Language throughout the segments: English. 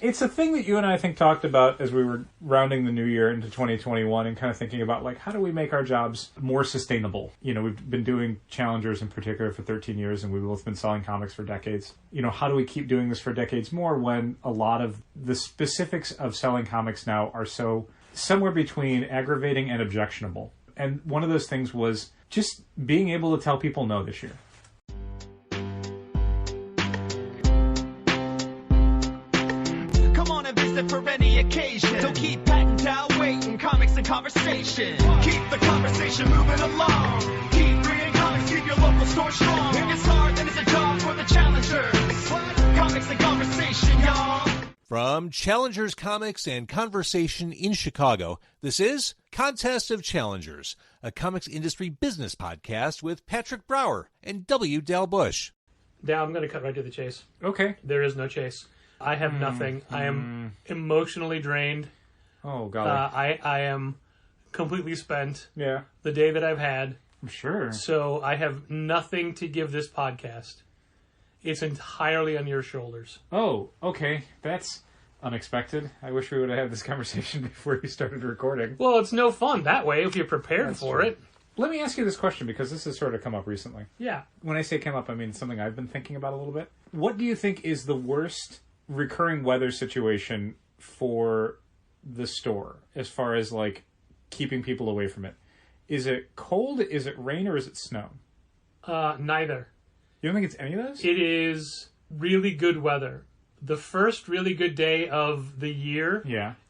It's a thing that you and I, think, talked about as we were rounding the new year into 2021 and kind of thinking about, like, how do we make our jobs more sustainable? You know, we've been doing Challengers in particular for 13 years, and we've both been selling comics for decades. You know, how do we keep doing this for decades more when a lot of the specifics of selling comics now are so somewhere between aggravating and objectionable? And one of those things was just being able to tell people no this year. For any occasion, don't keep patting down waiting. Comics and conversation, keep the conversation moving along. Keep reading comics, keep your local store strong. If it's hard, then it's a job for the challengers. Comics and conversation, y'all. From Challengers Comics and Conversation in Chicago, this is Contest of Challengers, a comics industry business podcast with Patrick Brower and W. Dale Bush. Now I'm going to cut right to the chase. Okay. There is no chase. I have nothing. I am emotionally drained. Oh, golly. I am completely spent. Yeah. The day that I've had. I'm sure. So I have nothing to give this podcast. It's entirely on your shoulders. Oh, okay. That's unexpected. I wish we would have had this conversation before we started recording. Well, it's no fun that way if you're prepared for it. Let me ask you this question, because this has sort of come up recently. Yeah. When I say come up, I mean something I've been thinking about a little bit. What do you think is the worst recurring weather situation for the store as far as, like, keeping people away from it? Is it cold, is it rain, or is it snow? Neither. You don't think it's any of those? It is really good weather. The first really good day of the year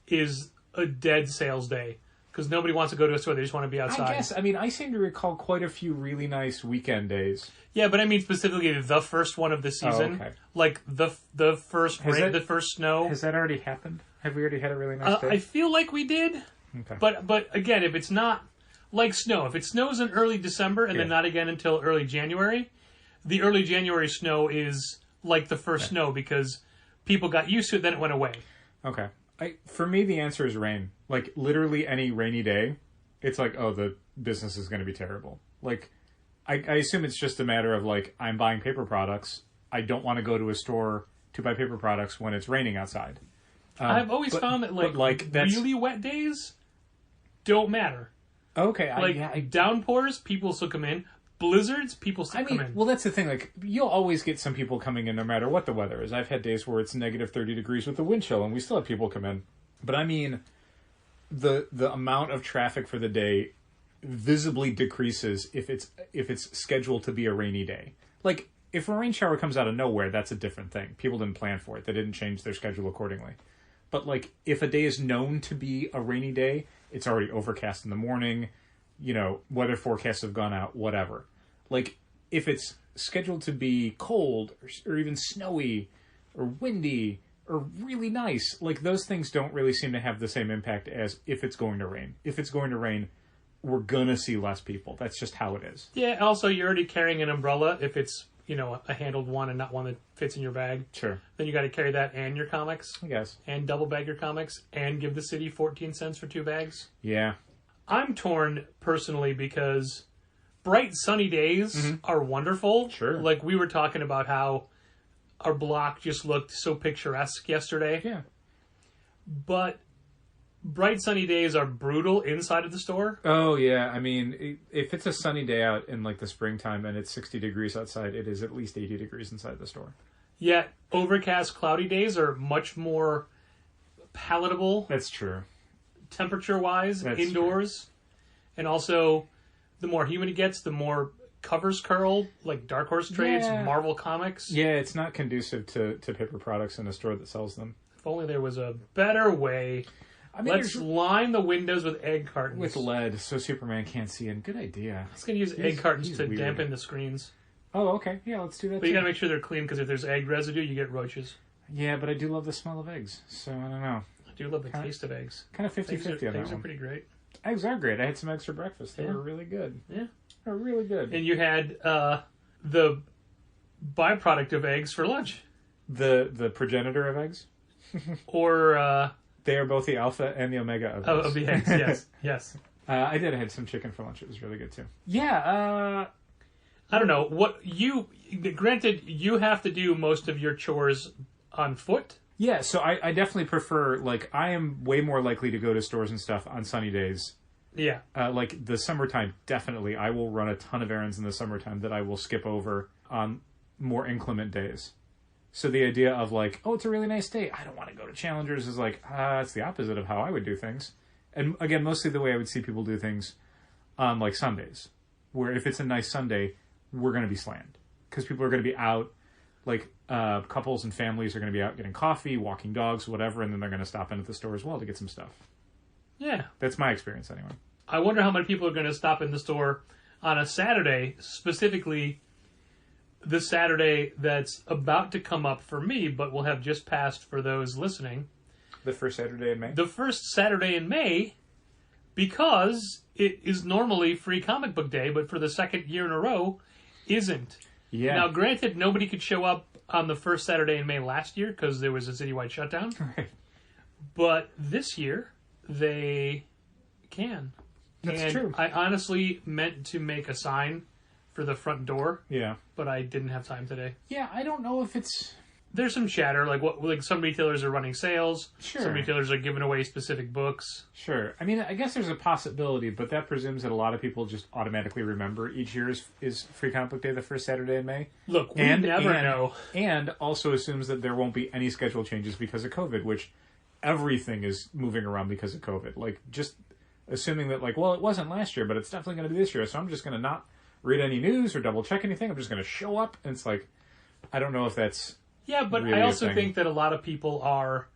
is a dead sales day. Because nobody wants to go to a store, they just want to be outside. I guess, I mean, I seem to recall quite a few really nice weekend days. Yeah, but I mean specifically the first one of the season. Oh, okay. Like the first rain, the first snow. Has that already happened? Have we already had a really nice day? I feel like we did. Okay. But again, if it's not like snow, if it snows in early December and then not again until early January, the early January snow is like the first snow because people got used to it, then it went away. Okay. For me, the answer is rain. Like, literally any rainy day, it's like, oh, the business is going to be terrible. Like, I assume it's just a matter of, like, I'm buying paper products. I don't want to go to a store to buy paper products when it's raining outside. I've always found that, like really wet days don't matter. Okay. Downpours, people still come in. Blizzards, people still come in. Well, that's the thing. Like, you'll always get some people coming in no matter what the weather is. I've had days where it's negative 30 degrees with the wind chill, and we still have people come in. But I mean, the amount of traffic for the day visibly decreases if it's scheduled to be a rainy day. Like, if a rain shower comes out of nowhere, that's a different thing. People didn't plan for it. They didn't change their schedule accordingly. But, like, if a day is known to be a rainy day, it's already overcast in the morning, you know, weather forecasts have gone out, whatever. Like, if it's scheduled to be cold or even snowy or windy or really nice, like, those things don't really seem to have the same impact as if it's going to rain. If it's going to rain, we're gonna see less people. That's just how it is. Yeah, also, you're already carrying an umbrella if it's, you know, a handled one and not one that fits in your bag. Sure. Then you got to carry that and your comics. I guess. And double bag your comics and give the city 14 cents for 2 bags. Yeah. I'm torn personally because bright sunny days are wonderful. Sure. Like we were talking about how our block just looked so picturesque yesterday. Yeah. But bright sunny days are brutal inside of the store. Oh, yeah. I mean, if it's a sunny day out in, like, the springtime and it's 60 degrees outside, it is at least 80 degrees inside the store. Yet, overcast, cloudy days are much more palatable. That's true. Temperature-wise, That's indoors. True. And also, the more humid it gets, the more covers curl, like Dark Horse Trades, Marvel Comics. Yeah, it's not conducive to paper products in a store that sells them. If only there was a better way. I mean, let's line the windows with egg cartons. With lead, so Superman can't see in. Good idea. I was going to use egg cartons to dampen the screens. Oh, okay. Yeah, let's do that. But you got to make sure they're clean, because if there's egg residue, you get roaches. Yeah, but I do love the smell of eggs, so I don't know. I do love the taste of eggs. Kind of 50-50 on that one. Eggs are pretty great. Eggs are great. I had some eggs for breakfast. They were really good. Yeah. They were really good. And you had the byproduct of eggs for lunch. The progenitor of eggs? Or... they are both the alpha and the omega of eggs. Of the eggs, yes. Yes. I had some chicken for lunch. It was really good, too. Yeah, I don't know. Granted, you have to do most of your chores on foot. Yeah, so I definitely prefer, like, I am way more likely to go to stores and stuff on sunny days. Yeah. Like, the summertime, definitely. I will run a ton of errands in the summertime that I will skip over on more inclement days. So the idea of, like, oh, it's a really nice day, I don't want to go to Challengers is like, it's the opposite of how I would do things. And, again, mostly the way I would see people do things on, like, Sundays. Where if it's a nice Sunday, we're going to be slammed. Because people are going to be out. Like, couples and families are going to be out getting coffee, walking dogs, whatever, and then they're going to stop in at the store as well to get some stuff. Yeah. That's my experience, anyway. I wonder how many people are going to stop in the store on a Saturday, specifically the Saturday that's about to come up for me, but will have just passed for those listening. The first Saturday in May? The first Saturday in May, because it is normally Free Comic Book Day, but for the second year in a row, isn't. Yeah. Now, granted, nobody could show up on the first Saturday in May last year because there was a citywide shutdown. Right. But this year, they can. That's true. I honestly meant to make a sign for the front door. Yeah. But I didn't have time today. Yeah, I don't know if it's... There's some chatter, like some retailers are running sales. Sure. Some retailers are giving away specific books. Sure. I mean, I guess there's a possibility, but that presumes that a lot of people just automatically remember each year is Free Comic Book Day the first Saturday in May. Look, we never know. And also assumes that there won't be any schedule changes because of COVID, which everything is moving around because of COVID. Like, just assuming that, like, well, it wasn't last year, but it's definitely going to be this year, so I'm just going to not read any news or double check anything. I'm just going to show up, and it's like, I don't know if that's... Yeah, but really I also thing. think that a lot of people are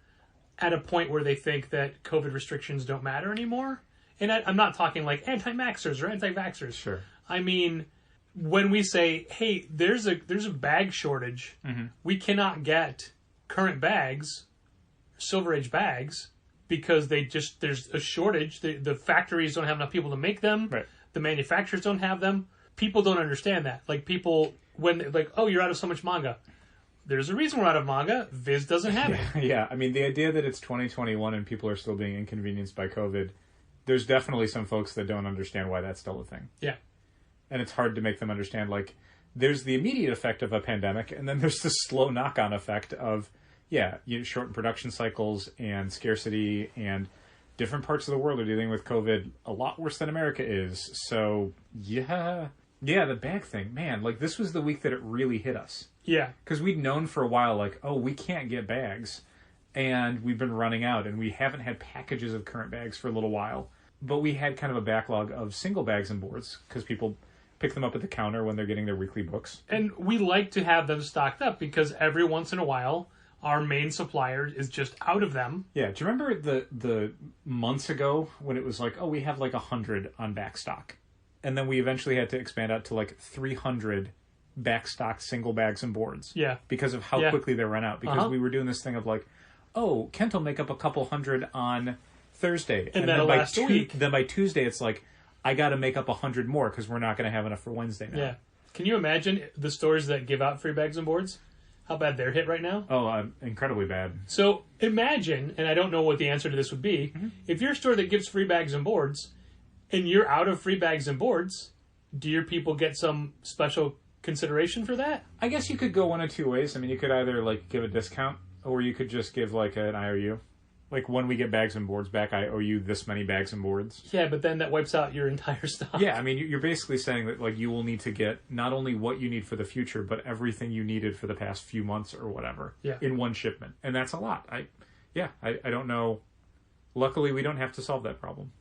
at a point where they think that COVID restrictions don't matter anymore. And I'm not talking like anti-maxers or anti-vaxxers. Sure. I mean, when we say, hey, there's a bag shortage, we cannot get current bags, Silver Age bags, because there's a shortage. The factories don't have enough people to make them. Right. The manufacturers don't have them. People don't understand that. Like, people, when, like, oh, you're out of so much manga. There's a reason we're out of manga. Viz doesn't have it. Yeah, I mean, the idea that it's 2021 and people are still being inconvenienced by COVID, there's definitely some folks that don't understand why that's still a thing. Yeah. And it's hard to make them understand, like, there's the immediate effect of a pandemic, and then there's the slow knock-on effect of, shortened production cycles and scarcity, and different parts of the world are dealing with COVID a lot worse than America is. So, yeah, the bag thing, man, like, this was the week that it really hit us. Yeah. Because we'd known for a while, like, oh, we can't get bags. And we've been running out, and we haven't had packages of current bags for a little while. But we had kind of a backlog of single bags and boards, because people pick them up at the counter when they're getting their weekly books. And we like to have them stocked up, because every once in a while, our main supplier is just out of them. Yeah, do you remember the months ago when it was like, oh, we have like 100 on backstock? And then we eventually had to expand out to like 300 backstock single bags and boards. Yeah. Because of how quickly they run out. Because we were doing this thing of like, oh, Kent will make up a couple hundred on Thursday. And then by last week. Then by Tuesday, it's like, I got to make up 100 more because we're not going to have enough for Wednesday now. Yeah. Can you imagine the stores that give out free bags and boards? How bad they're hit right now? Oh, incredibly bad. So imagine, and I don't know what the answer to this would be, if you're a store that gives free bags and boards, and you're out of free bags and boards, do your people get some special consideration for that? I guess you could go one of two ways. I mean, you could either like give a discount, or you could just give like an IOU. Like, when we get bags and boards back, I owe you this many bags and boards. Yeah, but then that wipes out your entire stock. Yeah, I mean, you're basically saying that like you will need to get not only what you need for the future, but everything you needed for the past few months or whatever in one shipment. And that's a lot. I don't know. Luckily, we don't have to solve that problem.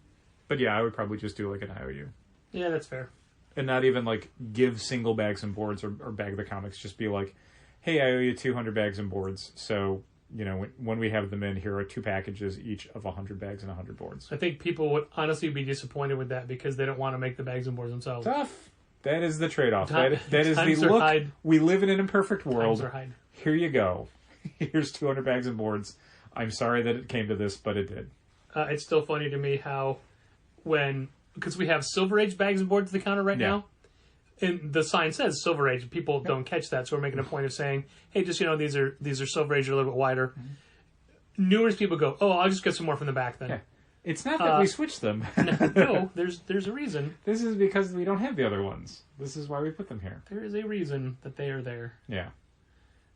But yeah, I would probably just do like an IOU. Yeah, that's fair. And not even like give single bags and boards or bag the comics. Just be like, hey, I owe you 200 bags and boards. So, you know, when we have them in, here are 2 packages, each of 100 bags and 100 boards. I think people would honestly be disappointed with that because they don't want to make the bags and boards themselves. Tough. That is the trade-off. That is the look. We live in an imperfect world. Here you go. Here's 200 bags and boards. I'm sorry that it came to this, but it did. It's still funny to me how because we have Silver Age bags and boards at the counter right now, and the sign says Silver Age. People don't catch that, so we're making a point of saying, hey, just, these are Silver Age, are a little bit wider. Numerous people go, oh, I'll just get some more from the back then. Yeah. It's not that we switched them. No, there's a reason. This is because we don't have the other ones. This is why we put them here. There is a reason that they are there. Yeah.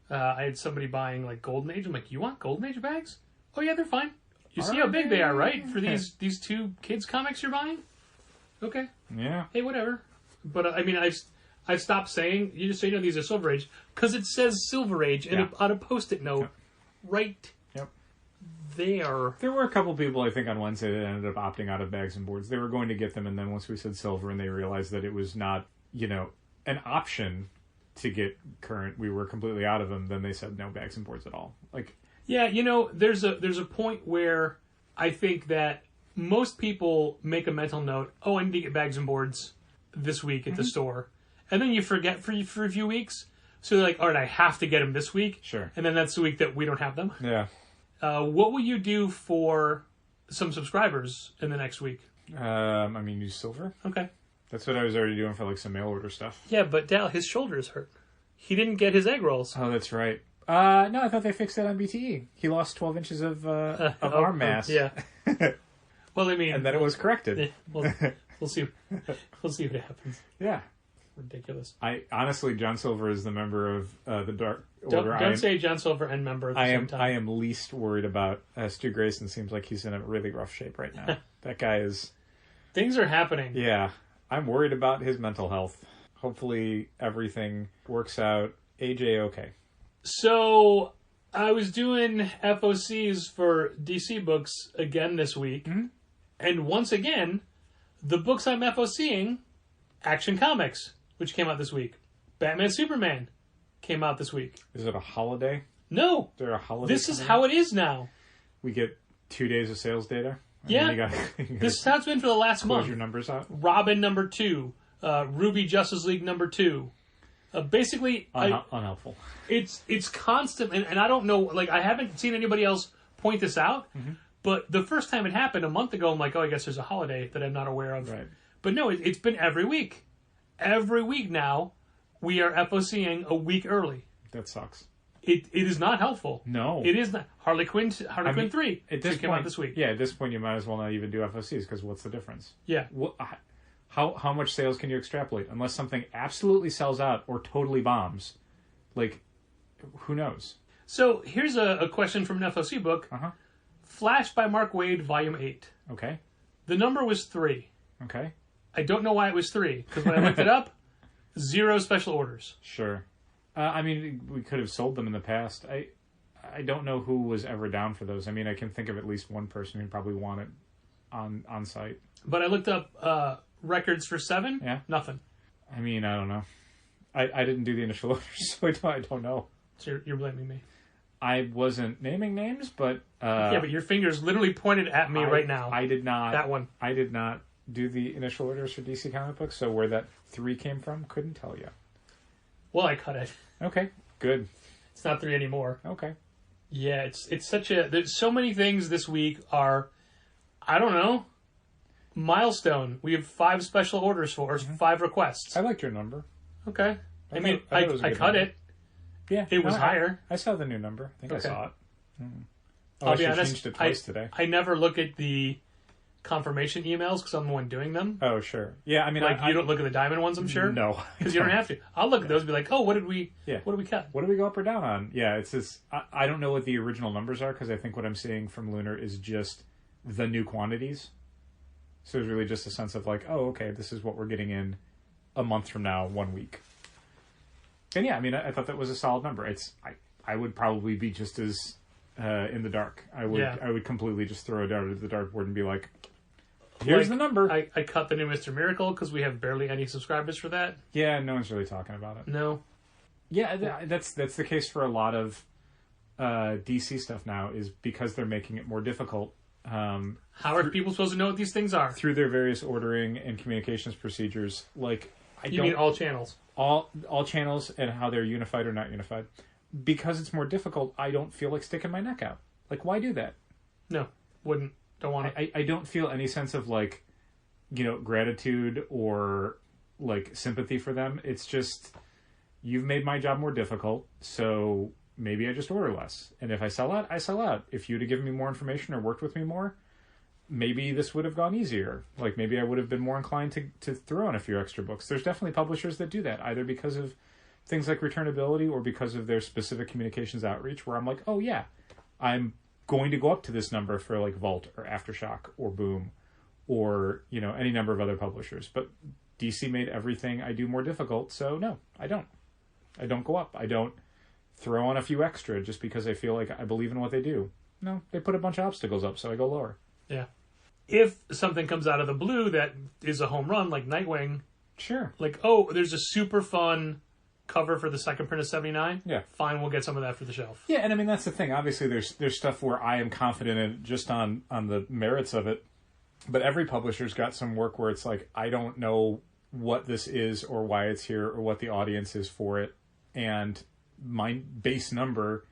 I had somebody buying like Golden Age. I'm like, you want Golden Age bags? Oh yeah, they're fine. You see how big they are, right? For these two kids comics you're buying? Okay. Yeah. Hey, whatever. But I mean, I've stopped saying, you just say, no, these are Silver Age, because it says Silver Age on a Post-it note right there. There were a couple people, I think, on Wednesday that ended up opting out of bags and boards. They were going to get them, and then once we said silver and they realized that it was not, an option to get current, we were completely out of them, then they said no bags and boards at all. Like, yeah, there's a point where I think that most people make a mental note, oh, I need to get bags and boards this week at the store. And then you forget for a few weeks. So they're like, all right, I have to get them this week. Sure. And then that's the week that we don't have them. Yeah. What will you do for some subscribers in the next week? Use silver. Okay. That's what I was already doing for like some mail order stuff. Yeah, but Dal, his shoulder is hurt. He didn't get his egg rolls. Oh, that's right. No, I thought they fixed that on BTE. He lost 12 inches of arm mass. Yeah. Well, I mean, and then it was corrected. We'll see. We'll see what happens. Yeah. Ridiculous. Honestly, John Silver is the member of the Dark Order. Don't say John Silver and member at the same time. I am least worried about Stu Grayson. Seems like he's in a really rough shape right now. That guy is. Things are happening. Yeah, I'm worried about his mental health. Hopefully, everything works out. AJ, okay. So I was doing FOCs for DC books again this week, and once again, the books I'm FOCing, Action Comics, which came out this week. Batman Superman came out this week. Is it a holiday? No. Is there a holiday? This is how it is now. We get 2 days of sales data. Yeah. This is how it's been for the last month. Close your numbers out. Robin number 2, Ruby Justice League number 2. Basically, unhelpful. It's constant, and I don't know. Like, I haven't seen anybody else point this out. But the first time it happened a month ago, I'm like, oh, I guess there's a holiday that I'm not aware of. Right. But no, it's been every week. Every week now, we are FOCing a week early. That sucks. It is not helpful. No. It is not. Harley Quinn 3 came out this week. Yeah, at this point, you might as well not even do FOCs, because what's the difference? Yeah. How much sales can you extrapolate? Unless something absolutely sells out or totally bombs. Like, who knows? So, here's a question from an FOC book. Flash by Mark Waid, Volume 8. Okay. The number was 3. Okay. I don't know why it was 3, because when I looked it up, 0 special orders. Sure. We could have sold them in the past. I don't know who was ever down for those. I can think of at least one person who probably want it on site. But I looked up records for 7. Yeah. Nothing. I don't know. I didn't do the initial orders, so I don't know. So you're blaming me. I wasn't naming names, but... yeah, but your finger's literally pointed at me right now. I did not... That one. I did not do the initial orders for DC comic books, so where that 3 came from, couldn't tell you. Well, I cut it. Okay, good. It's not 3 anymore. Okay. Yeah, it's such a... There's so many things this week are... I don't know. Milestone. We have 5 special orders for, or 5 requests. I liked your number. Okay. I cut number. it. Yeah. It was higher. I saw the new number. I think I saw it. Oh, I'll be I honest, changed it twice today. I never look at the confirmation emails because I'm the one doing them. Oh, sure. Yeah, you don't look at the diamond ones, I'm sure? No. Because you don't have to. I'll look at those and be like, oh, what did we cut? What did we go up or down on? Yeah, it's this... I don't know what the original numbers are, because I think what I'm seeing from Lunar is just the new quantities. So it's really just a sense of like, oh, okay, this is what we're getting in a month from now, 1 week. And yeah, I thought that was a solid number. I would probably be just as in the dark. I would completely just throw it out at the dartboard and be like, here's the number. I cut the new Mr. Miracle because we have barely any subscribers for that. Yeah, no one's really talking about it. No. Yeah, that's the case for a lot of DC stuff now, is because they're making it more difficult. How are people supposed to know what these things are? Through their various ordering and communications procedures. Like, you mean all channels? All channels, and how they're unified or not unified. Because it's more difficult, I don't feel like sticking my neck out. Like, why do that? No, wouldn't. Don't want it. I don't feel any sense of, like, gratitude or, like, sympathy for them. It's just, you've made my job more difficult, so maybe I just order less. And if I sell out, I sell out. If you'd have given me more information or worked with me more, maybe this would have gone easier. Like, maybe I would have been more inclined to throw in a few extra books. There's definitely publishers that do that, either because of things like returnability or because of their specific communications outreach where I'm like, oh yeah, I'm going to go up to this number for like Vault or Aftershock or Boom or, any number of other publishers. But DC made everything I do more difficult, so no, I don't. I don't go up. I don't throw on a few extra just because I feel like I believe in what they do. No, they put a bunch of obstacles up, so I go lower. Yeah. If something comes out of the blue that is a home run, like Nightwing, sure. Like, oh, there's a super fun cover for the second print of 79. Yeah. Fine, we'll get some of that for the shelf. Yeah, and I mean, that's the thing. Obviously, there's stuff where I am confident in just on the merits of it. But every publisher's got some work where it's like, I don't know what this is or why it's here or what the audience is for it. And my base number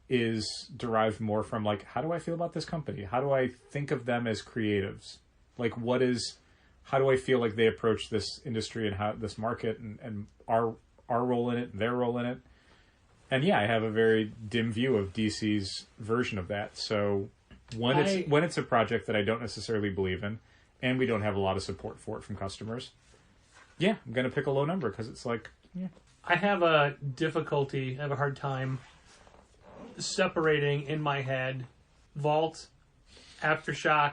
is derived more from like, how do I feel about this company? How do I think of them as creatives? Like, how do I feel like they approach this industry and how this market and our role in it and their role in it? And yeah, I have a very dim view of DC's version of that. So when it's a project that I don't necessarily believe in and we don't have a lot of support for it from customers, yeah, I'm going to pick a low number because it's like, yeah. I have a hard time separating in my head Vault, Aftershock,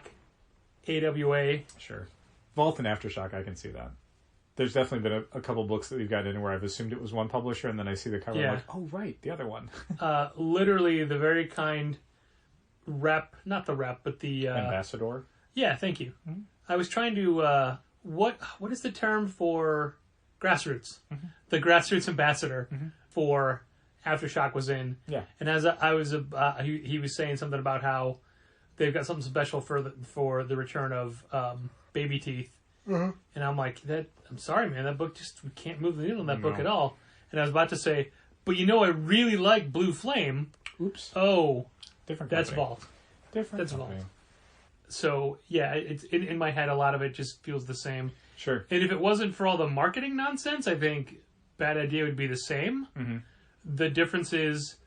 AWA. Sure. Vault and Aftershock, I can see that. There's definitely been a couple books that we've gotten in where I've assumed it was one publisher, and then I see the cover and I'm like, oh, right, the other one. Literally the very kind not the rep, but the... Ambassador? Yeah, thank you. Mm-hmm. I was trying to... what is the term for grassroots? Mm-hmm. The grassroots ambassador for Aftershock was in. Yeah. And as I was... he was saying something about how they've got something special for the return of Baby Teeth. Mm-hmm. And I'm like, I'm sorry, man, that book we can't move the needle in that book at all. And I was about to say, but I really like Blue Flame. Oops. Oh, different. That's Vault. Different. That's company. Vault. So yeah, it's in my head. A lot of it just feels the same. Sure. And if it wasn't for all the marketing nonsense, I think Bad Idea would be the same. Mm-hmm. The difference is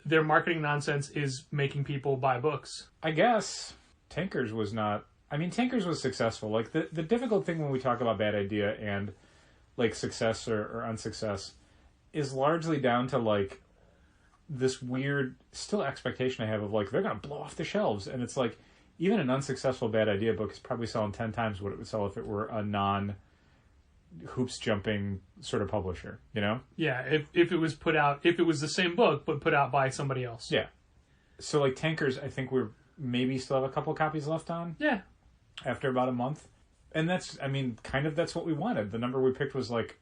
their marketing nonsense is making people buy books. I guess Tankers was not. I mean, Tankers was successful. Like, the difficult thing when we talk about Bad Idea and, like, success or unsuccess is largely down to, like, this weird, still expectation I have of, like, they're going to blow off the shelves. And it's like, even an unsuccessful Bad Idea book is probably selling 10 times what it would sell if it were a non-hoops-jumping sort of publisher, Yeah, if it was put out, if it was the same book, but put out by somebody else. Yeah. So, like, Tankers, I think we're maybe still have a couple copies left on. Yeah. After about a month. And that's what we wanted. The number we picked was like,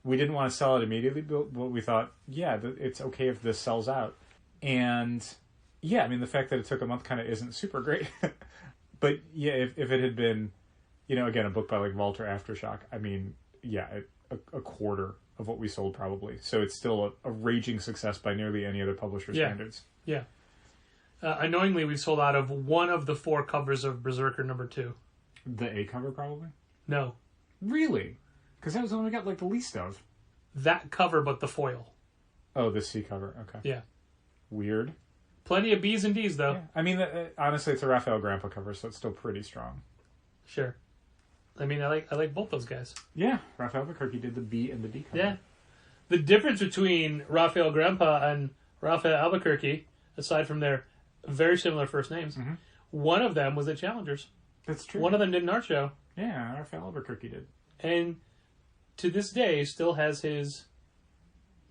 we didn't want to sell it immediately, but we thought, yeah, it's okay if this sells out. And yeah, I mean, the fact that it took a month kind of isn't super great. But yeah, if it had been, again, a book by like Vault or Aftershock, I mean, yeah, a quarter of what we sold probably. So it's still a raging success by nearly any other publisher standards. Yeah. Annoyingly, we sold out of one of the 4 covers of Berserker #2. The A cover, probably? No. Really? Because that was the one we got, like, the least of. That cover, but the foil. Oh, the C cover. Okay. Yeah. Weird. Plenty of B's and D's, though. Yeah. I mean, honestly, it's a Raphael Grandpa cover, so it's still pretty strong. Sure. I mean, I like both those guys. Yeah. Raphael Albuquerque did the B and the D cover. Yeah. The difference between Raphael Grandpa and Raphael Albuquerque, aside from their very similar first names, one of them was at Challengers. That's true. One of them did an art show. Yeah, Raphael Albuquerque did. And to this day, still has his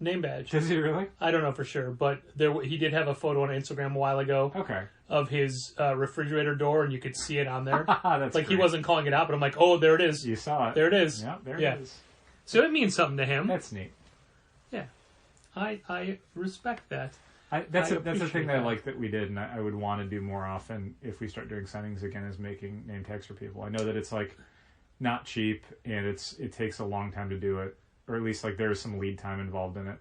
name badge. Does he really? I don't know for sure, but he did have a photo on Instagram a while ago. Okay. Of his refrigerator door, and you could see it on there. That's like great. He wasn't calling it out, but I'm like, oh, there it is. You saw it. There it is. Yeah, there it is. So it means something to him. That's neat. Yeah, I respect that. That's the thing that I like that we did, and I would want to do more often if we start doing signings again, is making name tags for people. I know that it's like not cheap, and it takes a long time to do it, or at least like there is some lead time involved in it.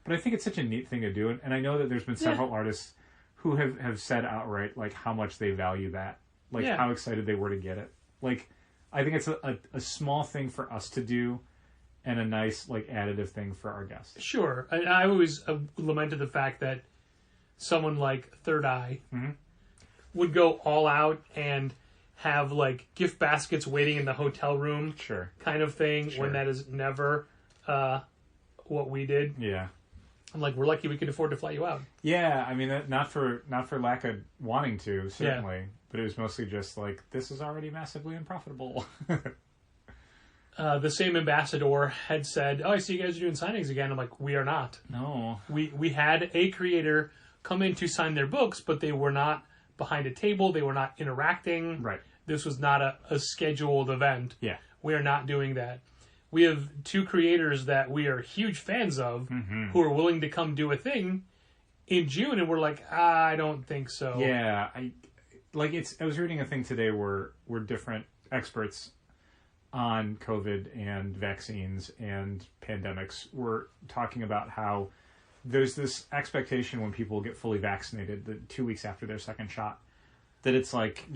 But I think it's such a neat thing to do, and I know that there's been several artists who have said outright like how much they value that, like how excited they were to get it. Like, I think it's a small thing for us to do, and a nice like additive thing for our guests. Sure, I always lamented the fact that someone like Third Eye would go all out and have like gift baskets waiting in the hotel room, sure, kind of thing, when that is never what we did. Yeah. I'm like, we're lucky we could afford to fly you out. Yeah, I mean, not for lack of wanting to, certainly. But it was mostly just like, this is already massively unprofitable. The same ambassador had said, "Oh, I see you guys are doing signings again." I'm like, "We are not. No. We had a creator come in to sign their books, but they were not behind a table. They were not interacting. Right. This was not a scheduled event. Yeah. We are not doing that. We have two creators that we are huge fans of who are willing to come do a thing in June, and we're like, I don't think so. Yeah, I was reading a thing today where different experts on COVID and vaccines and pandemics were talking about how there's this expectation when people get fully vaccinated, the 2 weeks after their second shot, that it's like,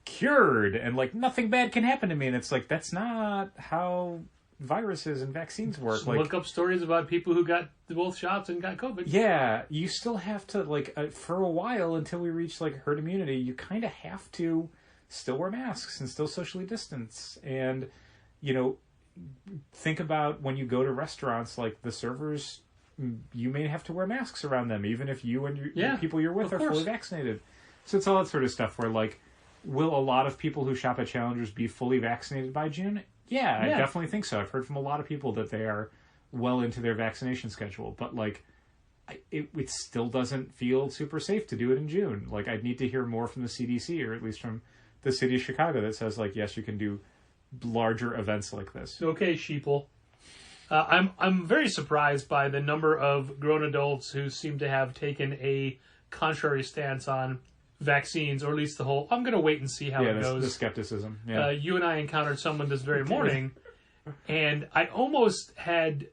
cured and like nothing bad can happen to me. And it's like, that's not how viruses and vaccines work. Just look up stories about people who got both shots and got COVID. Yeah, you still have to, for a while until we reach herd immunity, you kind of have to still wear masks and still socially distance. And, think about when you go to restaurants, the servers, you may have to wear masks around them, even if you and the people you're with are fully vaccinated. So it's all that sort of stuff where, will a lot of people who shop at Challengers be fully vaccinated by June? Yeah, I definitely think so. I've heard from a lot of people that they are well into their vaccination schedule. But, it still doesn't feel super safe to do it in June. I'd need to hear more from the CDC, or at least from the city of Chicago, that says, yes, you can do larger events like this. Okay, sheeple. I'm very surprised by the number of grown adults who seem to have taken a contrary stance on vaccines, or at least the whole, I'm going to wait and see how it goes. The skepticism. Yeah. You and I encountered someone this very morning, and I almost had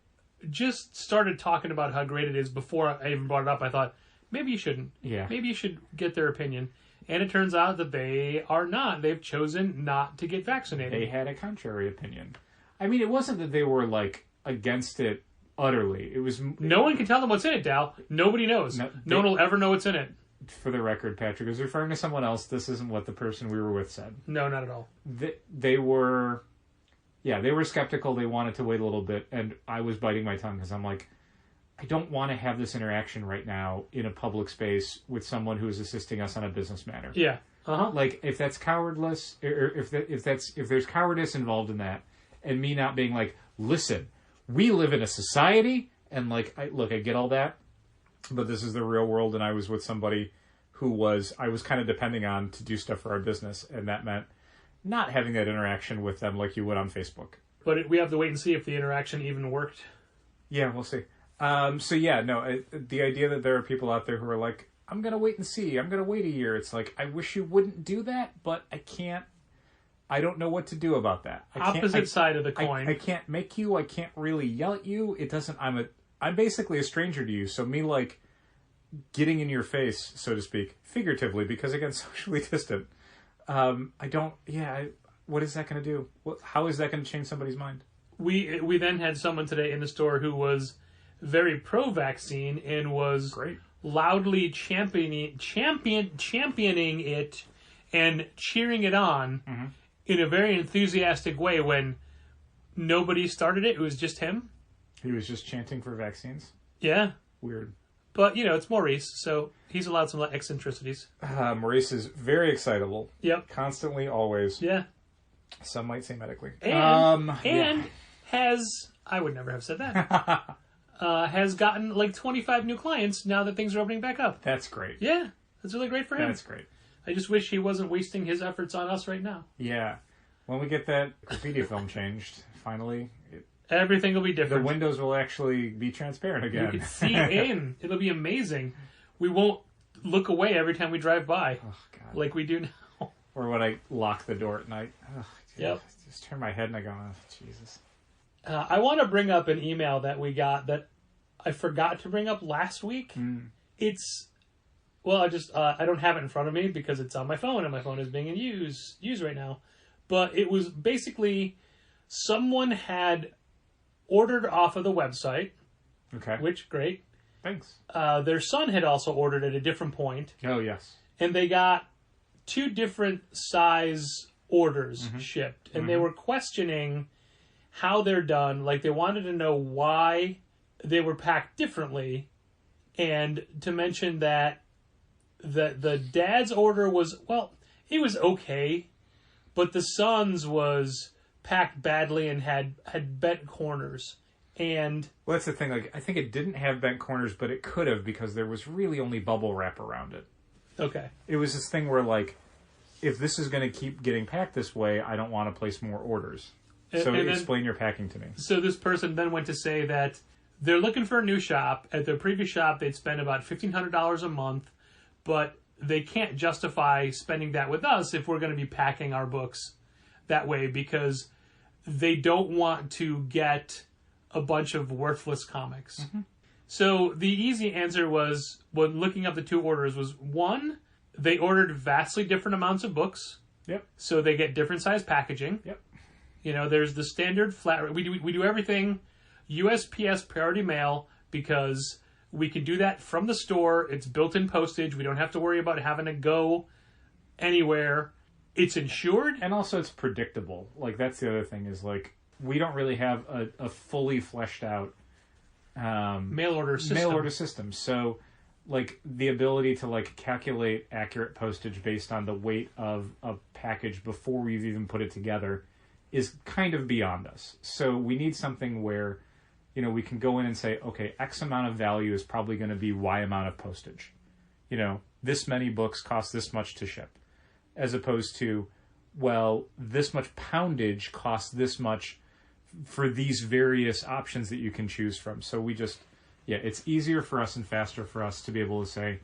just started talking about how great it is before I even brought it up. I thought, maybe you shouldn't. Yeah. Maybe you should get their opinion. And it turns out that they are not. They've chosen not to get vaccinated. They had a contrary opinion. I mean, it wasn't that they were, against it utterly. It was... No one can tell them what's in it, Dal. Nobody knows. No one will ever know what's in it. For the record, Patrick is referring to someone else. This isn't what the person we were with said. No, not at all. They were... Yeah, they were skeptical. They wanted to wait a little bit. And I was biting my tongue because I'm like, I don't want to have this interaction right now in a public space with someone who is assisting us on a business matter. Yeah. Uh-huh. If that's cowardless, or if there's cowardice involved in that, and me not being like, listen, we live in a society, and I get all that, but this is the real world, and I was with somebody who I was kind of depending on to do stuff for our business, and that meant not having that interaction with them like you would on Facebook. But we have to wait and see if the interaction even worked. Yeah, we'll see. The idea that there are people out there who are like, I'm going to wait and see. I'm going to wait a year. It's like, I wish you wouldn't do that, but I can't. I don't know what to do about that. Opposite side of the coin. I can't make you. I can't really yell at you. It doesn't. I'm basically a stranger to you. So me getting in your face, so to speak, figuratively, because again, socially distant. I don't. Yeah. What is that going to do? How is that going to change somebody's mind? We then had someone today in the store who was very pro-vaccine and was great, loudly championing it and cheering it on in a very enthusiastic way when nobody started it. It was just him. He was just chanting for vaccines? Yeah. Weird. But, it's Maurice, so he's allowed some eccentricities. Maurice is very excitable. Yep. Constantly, always. Yeah. Some might say medically. And has... I would never have said that. Has gotten 25 new clients now that things are opening back up. That's great. Yeah, that's really great for him. That's great. I just wish he wasn't wasting his efforts on us right now. Yeah. When we get that graffiti film changed, finally... Everything will be different. The windows will actually be transparent again. You can see in. It'll be amazing. We won't look away every time we drive by. Oh, God. Like we do now. Or when I lock the door at night. Oh, yep. Just turn my head and I go, oh, Jesus. I want to bring up an email that we got that I forgot to bring up last week. It's, I don't have it in front of me because it's on my phone and my phone is being used right now. But it was basically someone had ordered off of the website. Okay. Which, great. Thanks. Their son had also ordered at a different point. Oh, yes. And they got 2 different size orders shipped. And they were questioning how they're done. They wanted to know why they were packed differently. And to mention that the dad's order was, well, it was okay, but the son's was packed badly and had bent corners. And well, that's the thing. Like, I think it didn't have bent corners, but it could have, because there was really only bubble wrap around it. okay. It was this thing where, like, if this is going to keep getting packed this way, I don't want to place more orders. So explain your packing to me. So this person then went to say that they're looking for a new shop. At their previous shop, they'd spend about $1,500 a month, but they can't justify spending that with us if we're going to be packing our books that way, because they don't want to get a bunch of worthless comics. Mm-hmm. So the easy answer was, when looking up the two orders, was one, they ordered vastly different amounts of books. Yep. So they get different size packaging. Yep. You know, there's the standard flat. We do everything USPS priority mail, because we can do that from the store. It's built-in postage. We don't have to worry about having to go anywhere. It's insured. And also it's predictable. Like, that's the other thing, is, like, we don't really have a fully fleshed out mail order system. So, like, the ability to, like, calculate accurate postage based on the weight of a package before we've even put it together is kind of beyond us. So we need something where, you know, we can go in and say, okay, X amount of value is probably going to be Y amount of postage. You know, this many books cost this much to ship. As opposed to, well, this much poundage costs this much for these various options that you can choose from. So we just, it's easier for us and faster for us to be able to say,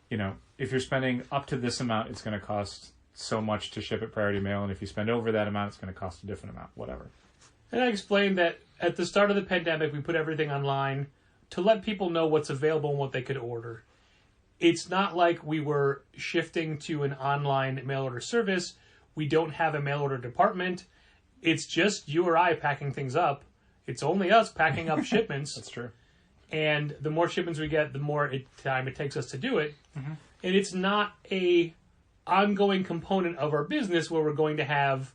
you know, if you're spending up to this amount, it's going to cost so much to ship it priority mail, and if you spend over that amount, it's going to cost a different amount, whatever. And I explained that at the start of the pandemic, we put everything online to let people know what's available and what they could order. It's not like we were shifting to an online mail order service. We don't have a mail order department. It's just you or I packing things up. It's only us packing up shipments. That's true. And the more shipments we get, the more time it takes us to do it. Mm-hmm. And it's not a ongoing component of our business where we're going to have,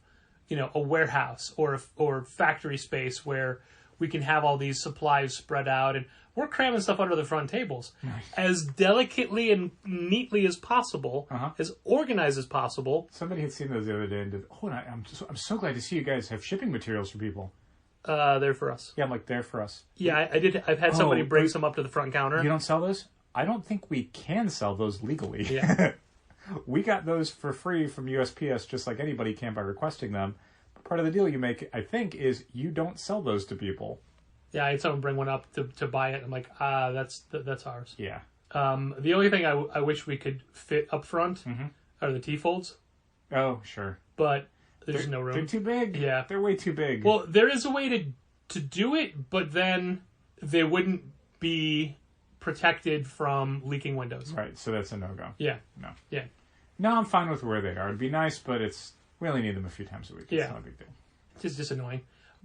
you know, a warehouse or factory space where we can have all these supplies spread out, and we're cramming stuff under the front tables as delicately and neatly as possible, as organized as possible. Somebody had seen those the other day and did, I'm so glad to see you guys have shipping materials for people. They're for us. Yeah, I'm like, they're for us. Yeah, I did. I've had somebody bring some up to the front counter. You don't sell those? I don't think we can sell those legally. Yeah. We got those for free from USPS, just like anybody can by requesting them. But part of the deal you make, I think, is you don't sell those to people. Yeah, I had someone bring one up to buy it. I'm like, that's ours. Yeah. The only thing I wish we could fit up front are the T-folds. Oh, sure. But there's no room. They're too big. Yeah. They're way too big. Well, there is a way to do it, but then they wouldn't be protected from leaking windows. Right, so that's a no-go. Yeah. No. Yeah. No, I'm fine with where they are. It'd be nice, but we only need them a few times a week. It's not a big deal. It's just annoying.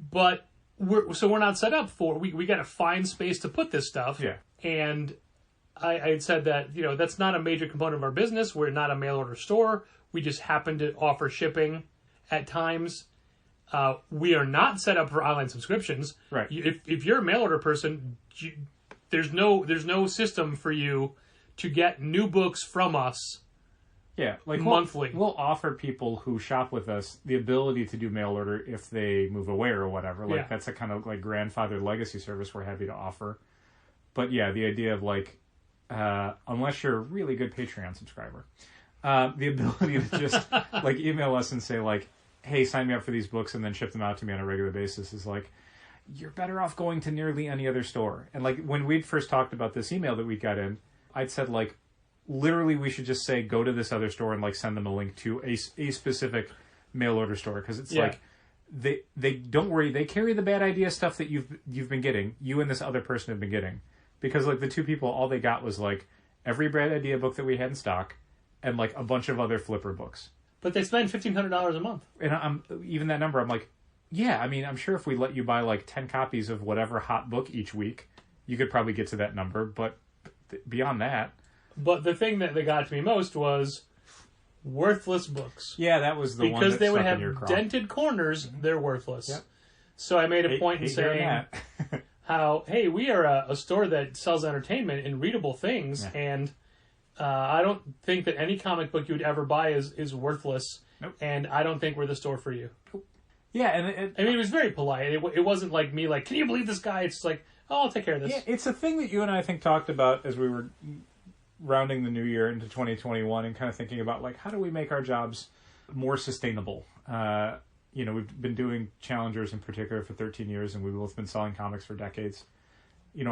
But we're not set up for, we got to find space to put this stuff. Yeah. And I had said that, you know, that's not a major component of our business. We're not a mail order store. We just happen to offer shipping at times. We are not set up for online subscriptions. Right. If you're a mail order person, there's no system for you to get new books from us. Yeah, like monthly. We'll offer people who shop with us the ability to do mail order if they move away or whatever. Like that's a kind of like grandfathered legacy service we're happy to offer. But yeah, the idea of like, unless you're a really good Patreon subscriber, the ability to just like email us and say like, hey, sign me up for these books and then ship them out to me on a regular basis is like, you're better off going to nearly any other store. And like when we'd first talked about this email that we got in, I'd said like, literally we should just say go to this other store and like send them a link to a specific mail order store, because it's like they don't worry, they carry the bad idea stuff that you've been getting, you and this other person have been getting, because like the two people, all they got was like every bad idea book that we had in stock and like a bunch of other flipper books. But they spend $1,500 a month. And even that number, I'm like, yeah, I mean, I'm sure if we let you buy like 10 copies of whatever hot book each week, you could probably get to that number, but beyond that. But the thing that got to me most was worthless books. Yeah, that was the one that because they would stuck in your have craw. dented corners. They're worthless. Yep. So I made a point in saying, how, hey, we are a store that sells entertainment and readable things, and I don't think that any comic book you would ever buy is worthless, and I don't think we're the store for you. Yeah, and I mean, it was very polite. It wasn't like me, like, can you believe this guy? It's like, oh, I'll take care of this. Yeah, it's a thing that you and I think talked about as we were rounding the new year into 2021 and kind of thinking about, like, how do we make our jobs more sustainable? We've been doing Challengers in particular for 13 years, and we've both been selling comics for decades.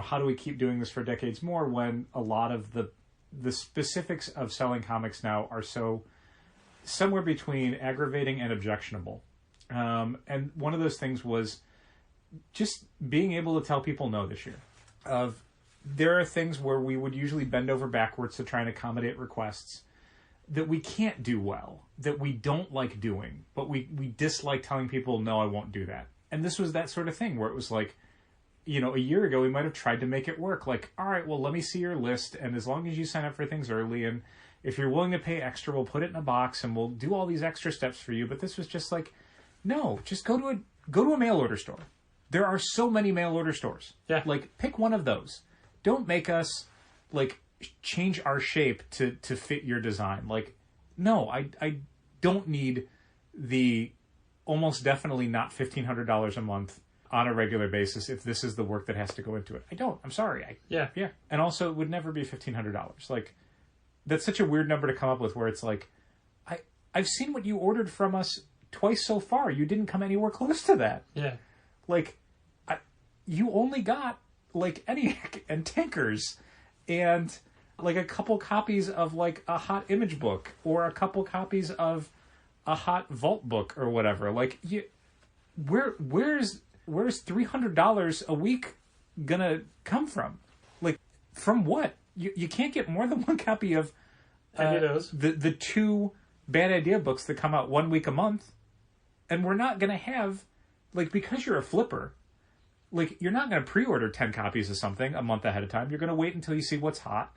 How do we keep doing this for decades more when a lot of the specifics of selling comics now are so somewhere between aggravating and objectionable? And one of those things was just being able to tell people no this year. There are things where we would usually bend over backwards to try and accommodate requests that we can't do well, that we don't like doing, but we dislike telling people, no, I won't do that. And this was that sort of thing where it was like, a year ago we might have tried to make it work. Like, all right, well, let me see your list, and as long as you sign up for things early, and if you're willing to pay extra, we'll put it in a box, and we'll do all these extra steps for you. But this was just like, no, just go to a mail order store. There are so many mail order stores. Yeah. Like, pick one of those. Don't make us, like, change our shape to fit your design. Like, no, I don't need the almost definitely not $1,500 a month on a regular basis if this is the work that has to go into it. I don't. I'm sorry. Yeah. And also, it would never be $1,500. Like, that's such a weird number to come up with where it's like, I've seen what you ordered from us twice so far. You didn't come anywhere close to that. Yeah. Like, you only got, like, ENIAC and Tankers and, like, a couple copies of, like, a hot image book or a couple copies of a hot vault book or whatever. Like, where's $300 a week gonna come from? Like, from what? You can't get more than one copy of the two Bad Idea books that come out 1 week a month. And we're not gonna have, like, because you're a flipper, like, you're not going to pre-order 10 copies of something a month ahead of time. You're going to wait until you see what's hot,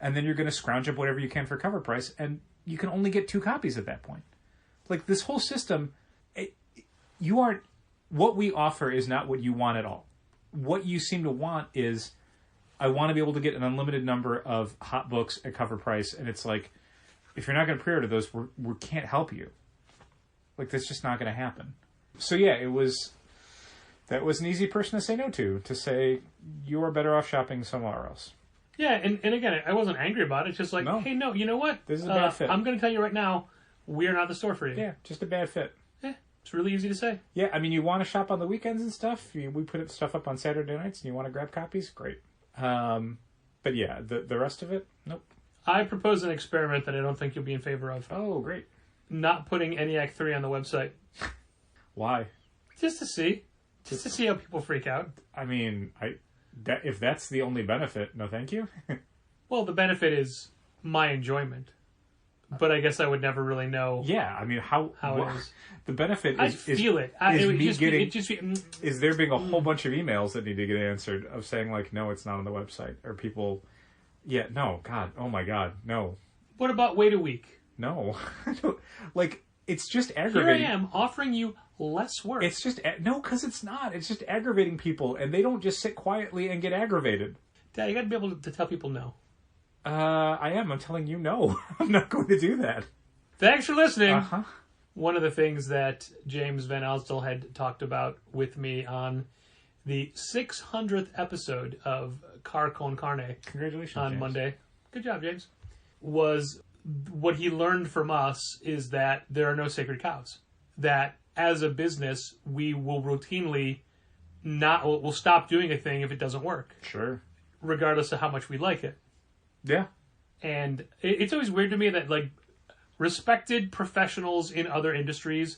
and then you're going to scrounge up whatever you can for cover price, and you can only get 2 copies at that point. Like, this whole system, what we offer is not what you want at all. What you seem to want is, I want to be able to get an unlimited number of hot books at cover price, and it's like, if you're not going to pre-order those, we can't help you. Like, that's just not going to happen. So yeah, that was an easy person to say no to say, you are better off shopping somewhere else. Yeah, and again, I wasn't angry about it. It's just like, hey, no, you know what? This is a bad fit. I'm going to tell you right now, we're not the store for you. Yeah, just a bad fit. Yeah, it's really easy to say. Yeah, I mean, you want to shop on the weekends and stuff. We put stuff up on Saturday nights and you want to grab copies, great. But yeah, the rest of it, nope. I propose an experiment that I don't think you'll be in favor of. Oh, great. Not putting ENIAC 3 on the website. Why? Just to see. Just to see how people freak out. I mean, if that's the only benefit, no thank you. Well, the benefit is my enjoyment. But I guess I would never really know. Yeah, I mean, how it is. The benefit I is feel it. Is there being a whole bunch of emails that need to get answered of saying, like, no, it's not on the website, or people, yeah, no, God, oh my God, no. What about wait a week? No, like, it's just aggravating. Here I am offering you less work. It's just no, because it's not. It's just aggravating people, and they don't just sit quietly and get aggravated. Dad, you got to be able to tell people no. I am. I'm telling you no. I'm not going to do that. Thanks for listening. Uh-huh. One of the things that James Van Alstel had talked about with me on the 600th episode of Car Con Carne, congratulations, on James. Monday. Good job, James. Was what he learned from us is that there are no sacred cows. That as a business, we will routinely we'll stop doing a thing if it doesn't work. Sure. Regardless of how much we like it. Yeah. And it's always weird to me that, like, respected professionals in other industries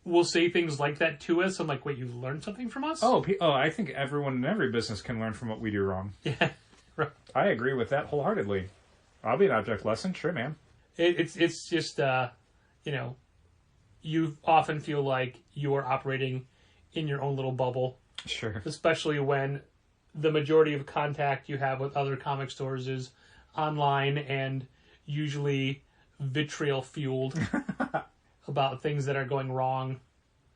will say things like that to us. I'm like, wait, you learned something from us? Oh, I think everyone in every business can learn from what we do wrong. Yeah. Right. I agree with that wholeheartedly. I'll be an object lesson. Sure, man. It's just, you often feel like you are operating in your own little bubble. Sure. Especially when the majority of contact you have with other comic stores is online and usually vitriol-fueled about things that are going wrong.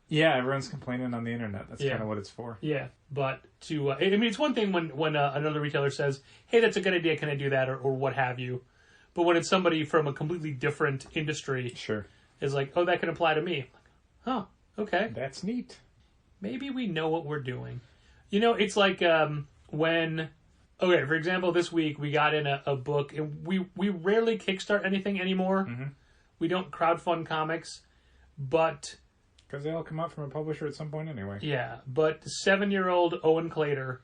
Yeah, everyone's complaining on the internet. That's kind of what it's for. Yeah, but to. I mean, it's one thing when another retailer says, "Hey, that's a good idea. Can I do that?" or what have you. But when it's somebody from a completely different industry, Sure. is like, "Oh, that can apply to me." Huh? Okay. That's neat. Maybe we know what we're doing. It's like when. Okay, for example, this week we got in a book, and we rarely kickstart anything anymore. Mm-hmm. We don't crowdfund comics, but. Because they all come out from a publisher at some point anyway. Yeah, but 7-year-old Owen Clater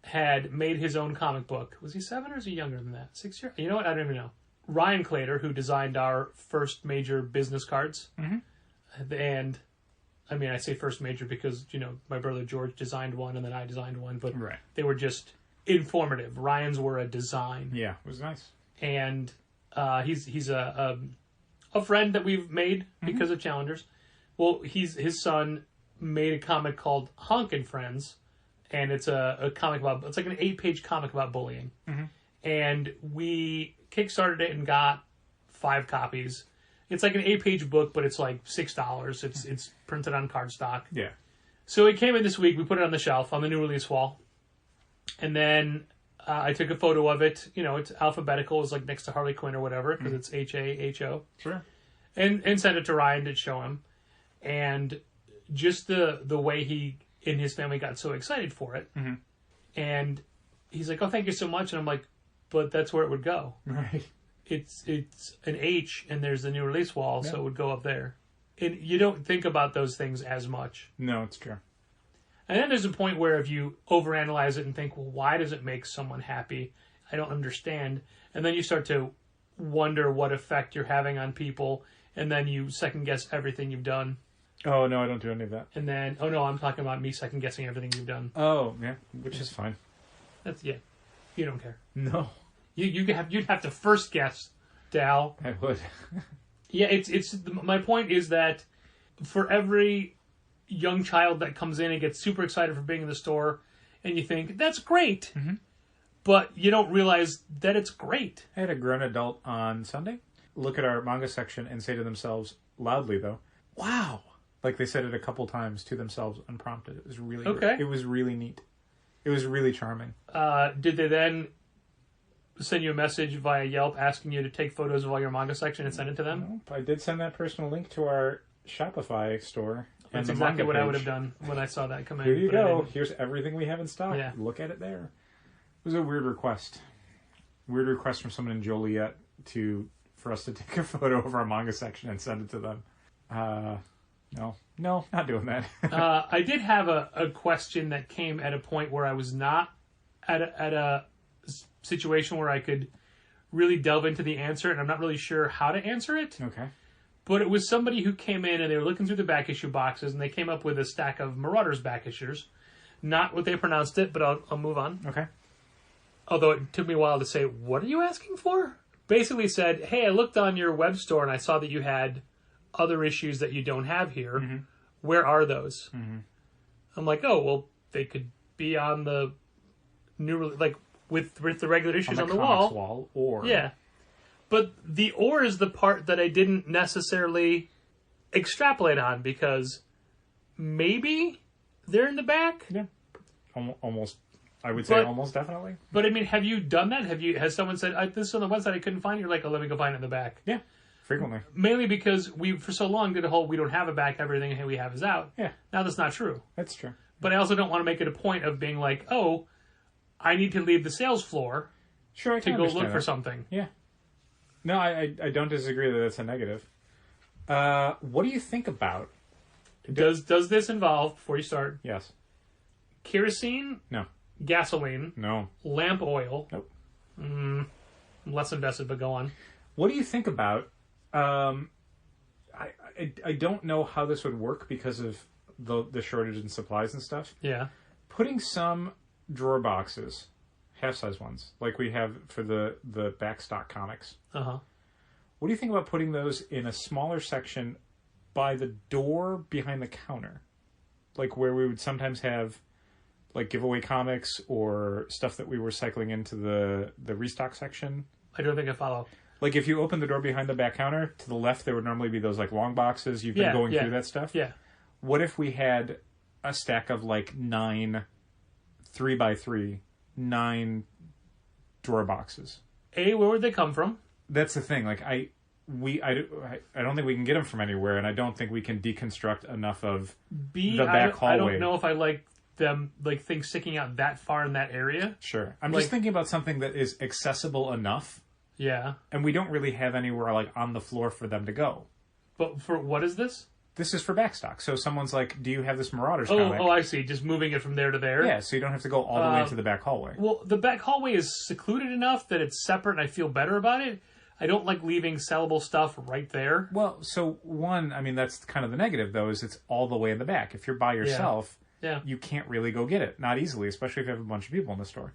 had made his own comic book. Was he 7 or is he younger than that? 6 years? You know what? I don't even know. Ryan Clater, who designed our first major business cards. Mm-hmm. And, I mean, I say first major because, my brother George designed one and then I designed one. But right. They were just informative. Ryan's were a design. Yeah, it was nice. And he's a friend that we've made because of Challengers. Well, his son made a comic called Honk and Friends, and it's a comic it's like an 8-page comic about bullying. Mm-hmm. And we kickstarted it and got 5 copies. It's like an 8-page book, but it's like $6. It's printed on cardstock. Yeah. So it came in this week. We put it on the shelf on the new release wall, and then I took a photo of it. It's alphabetical. It's like next to Harley Quinn or whatever because it's HAHO. Sure. And sent it to Ryan to show him. And just the way he and his family got so excited for it. Mm-hmm. And he's like, "Oh, thank you so much." And I'm like, "But that's where it would go. Right. It's an H and there's the new release wall, so it would go up there." And you don't think about those things as much. No, it's true. And then there's a point where if you overanalyze it and think, well, why does it make someone happy? I don't understand. And then you start to wonder what effect you're having on people. And then you second guess everything you've done. Oh, no, I don't do any of that. And then, oh no, I'm talking about me second guessing everything you've done. Oh, yeah, which is fine. That's, yeah, you don't care. No. You'd have to first guess, Dal. I would. Yeah, it's my point is that for every young child that comes in and gets super excited for being in the store, and you think, that's great, but you don't realize that it's great. I had a grown adult on Sunday look at our manga section and say to themselves, loudly though, "Wow." Like they said it a couple times to themselves unprompted. It was really okay. It was really neat. It was really charming. Did they then send you a message via Yelp asking you to take photos of all your manga section and send it to them? Nope. I did send that person a link to our Shopify store. That's exactly what I would have done when I saw that come in. Here you go. Here's everything we have in stock. Yeah. Look at it there. It was a weird request. Weird request from someone in Joliet for us to take a photo of our manga section and send it to them. No, not doing that. I did have a question that came at a point where I was not at a situation where I could really delve into the answer, and I'm not really sure how to answer it. Okay. But it was somebody who came in and they were looking through the back issue boxes, and they came up with a stack of Marauders back issues. Not what they pronounced it, but I'll move on. Okay. Although it took me a while to say, what are you asking for? Basically said, hey, I looked on your web store and I saw that you had other issues that you don't have here. Mm-hmm. Where are those? Mm-hmm. I'm like, oh, well, they could be on the new, like, with the regular issues on the wall. Or... Yeah. But the or is the part that I didn't necessarily extrapolate on because maybe they're in the back? Yeah. Almost. I would say almost definitely. But I mean, have you done that? Has someone said, this is on the website I couldn't find it? You're like, oh, let me go find it in the back. Yeah. Frequently. Mainly because we, for so long, did a whole, we don't have a back, everything we have is out. Yeah. Now that's not true. That's true. But I also don't want to make it a point of being like, oh, I need to leave the sales floor to go look for something. Yeah. No, I don't disagree that that's a negative. What do you think about... Does this involve, before you start... Yes. Kerosene? No. Gasoline? No. Lamp oil? Nope. I'm less invested, but go on. What do you think about... I don't know how this would work because of the shortage in supplies and stuff. Yeah. Putting some drawer boxes, half-size ones, like we have for the backstock comics. Uh-huh. What do you think about putting those in a smaller section by the door behind the counter? Like where we would sometimes have like giveaway comics or stuff that we were cycling into the restock section. I don't think I follow. Like if you open the door behind the back counter, to the left there would normally be those like long boxes. You've been going through that stuff. Yeah. What if we had a stack of like 9 3x3, 9 drawer boxes. Where would they come from? That's the thing. Like I don't think we can get them from anywhere, and I don't think we can deconstruct enough of the back hallway. I don't know if I like them, like things sticking out that far in that area. Sure. I'm just thinking about something that is accessible enough. Yeah. And we don't really have anywhere like on the floor for them to go. But for what is this? This is for backstock. So someone's like, do you have this Marauders comic? Oh, I see. Just moving it from there to there. Yeah, so you don't have to go all the way into the back hallway. Well, the back hallway is secluded enough that it's separate and I feel better about it. I don't like leaving sellable stuff right there. Well, so one, I mean, that's kind of the negative, though, is it's all the way in the back. If you're by yourself, you can't really go get it. Not easily, especially if you have a bunch of people in the store.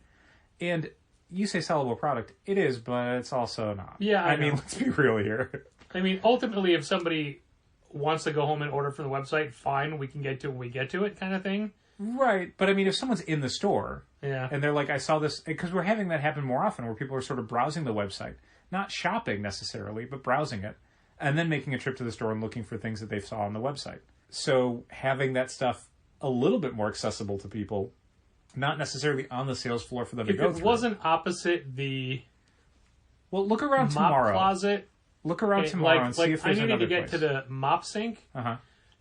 And you say sellable product. It is, but it's also not. Yeah, I mean, know. let's be real here. I mean, ultimately, if somebody wants to go home and order from the website, fine, we can get to it when we get to it kind of thing. Right, but I mean, if someone's in the store and they're like, I saw this, because we're having that happen more often where people are sort of browsing the website, not shopping necessarily, but browsing it, and then making a trip to the store and looking for things that they saw on the website. So having that stuff a little bit more accessible to people, not necessarily on the sales floor for them to go through. If it wasn't opposite the look around mop tomorrow. Closet. Look around tomorrow and see if there's another place. I needed to get to the mop sink,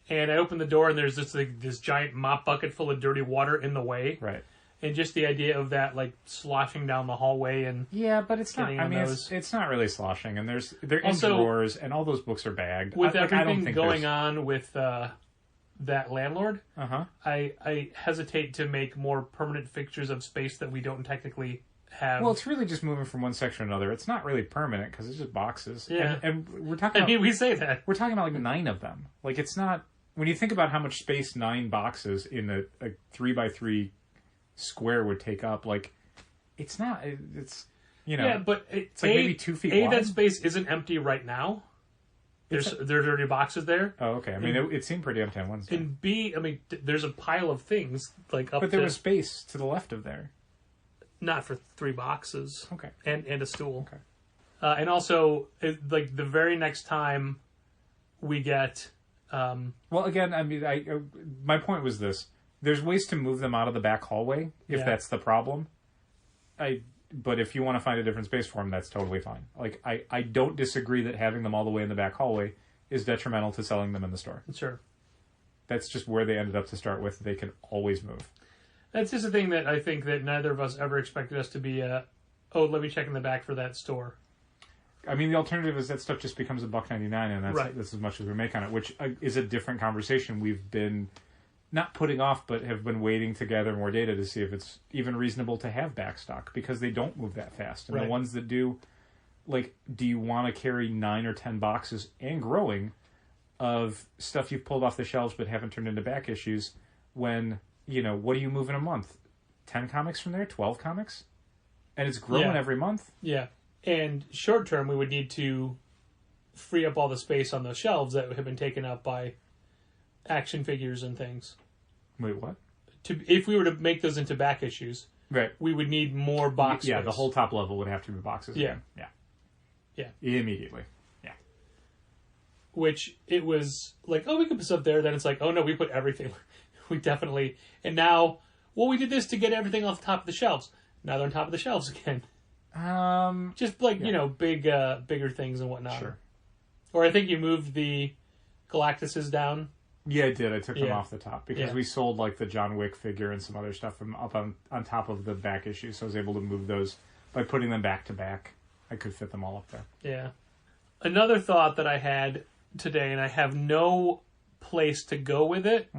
and I opened the door, and there's this giant mop bucket full of dirty water in the way. Right. And just the idea of that, like, sloshing down the hallway and... Yeah, but it's not... I mean, it's not really sloshing, and they're in also, drawers, and all those books are bagged. With everything going on with that landlord, I hesitate to make more permanent fixtures of space that we don't technically have. Well, it's really just moving from one section to another. It's not really permanent, because it's just boxes. Yeah. And we're talking about... I mean, we say that. We're talking about, like, 9 of them. Like, it's not... When you think about how much space 9 boxes in a 3x3... square would take up, like, it's not, it's, you know, yeah, but it's like maybe 2 feet wide. That space isn't empty right now. There's dirty boxes there. Oh, okay. I mean, it seemed pretty empty on Wednesday. And B, I mean, there's a pile of things like up. But there was space to the left of there. Not for 3 boxes. Okay. And a stool. Okay. And also, like the very next time we get. Well, again, I mean, my point was this. There's ways to move them out of the back hallway if that's the problem. But if you want to find a different space for them, that's totally fine. Like, I don't disagree that having them all the way in the back hallway is detrimental to selling them in the store. Sure. That's just where they ended up to start with. They can always move. That's just a thing that I think that neither of us ever expected us to be, let me check in the back for that store. I mean, the alternative is that stuff just becomes $1.99, and that's as much as we make on it, which is a different conversation we've been... not putting off, but have been waiting to gather more data to see if it's even reasonable to have backstock, because they don't move that fast. And the ones that do, like, do you want to carry 9 or 10 boxes and growing of stuff you've pulled off the shelves but haven't turned into back issues when, you know, what do you move in a month? 10 comics from there? 12 comics? And it's growing every month? Yeah. And short term, we would need to free up all the space on those shelves that have been taken up by action figures and things. Wait, what? If we were to make those into back issues, we would need more box space. Yeah, the whole top level would have to be boxes again. Yeah. Immediately. Yeah. Which it was like, oh, we could put stuff there. Then it's like, oh no, we put everything. We definitely. And now, well, we did this to get everything off the top of the shelves. Now they're on top of the shelves again. Just like, you know, bigger things and whatnot. Sure. Or I think you moved the Galactuses down. Yeah, I did. I took them off the top because we sold like the John Wick figure and some other stuff from up on top of the back issue, so I was able to move those by putting them back to back. I could fit them all up there. Yeah. Another thought that I had today, and I have no place to go with it,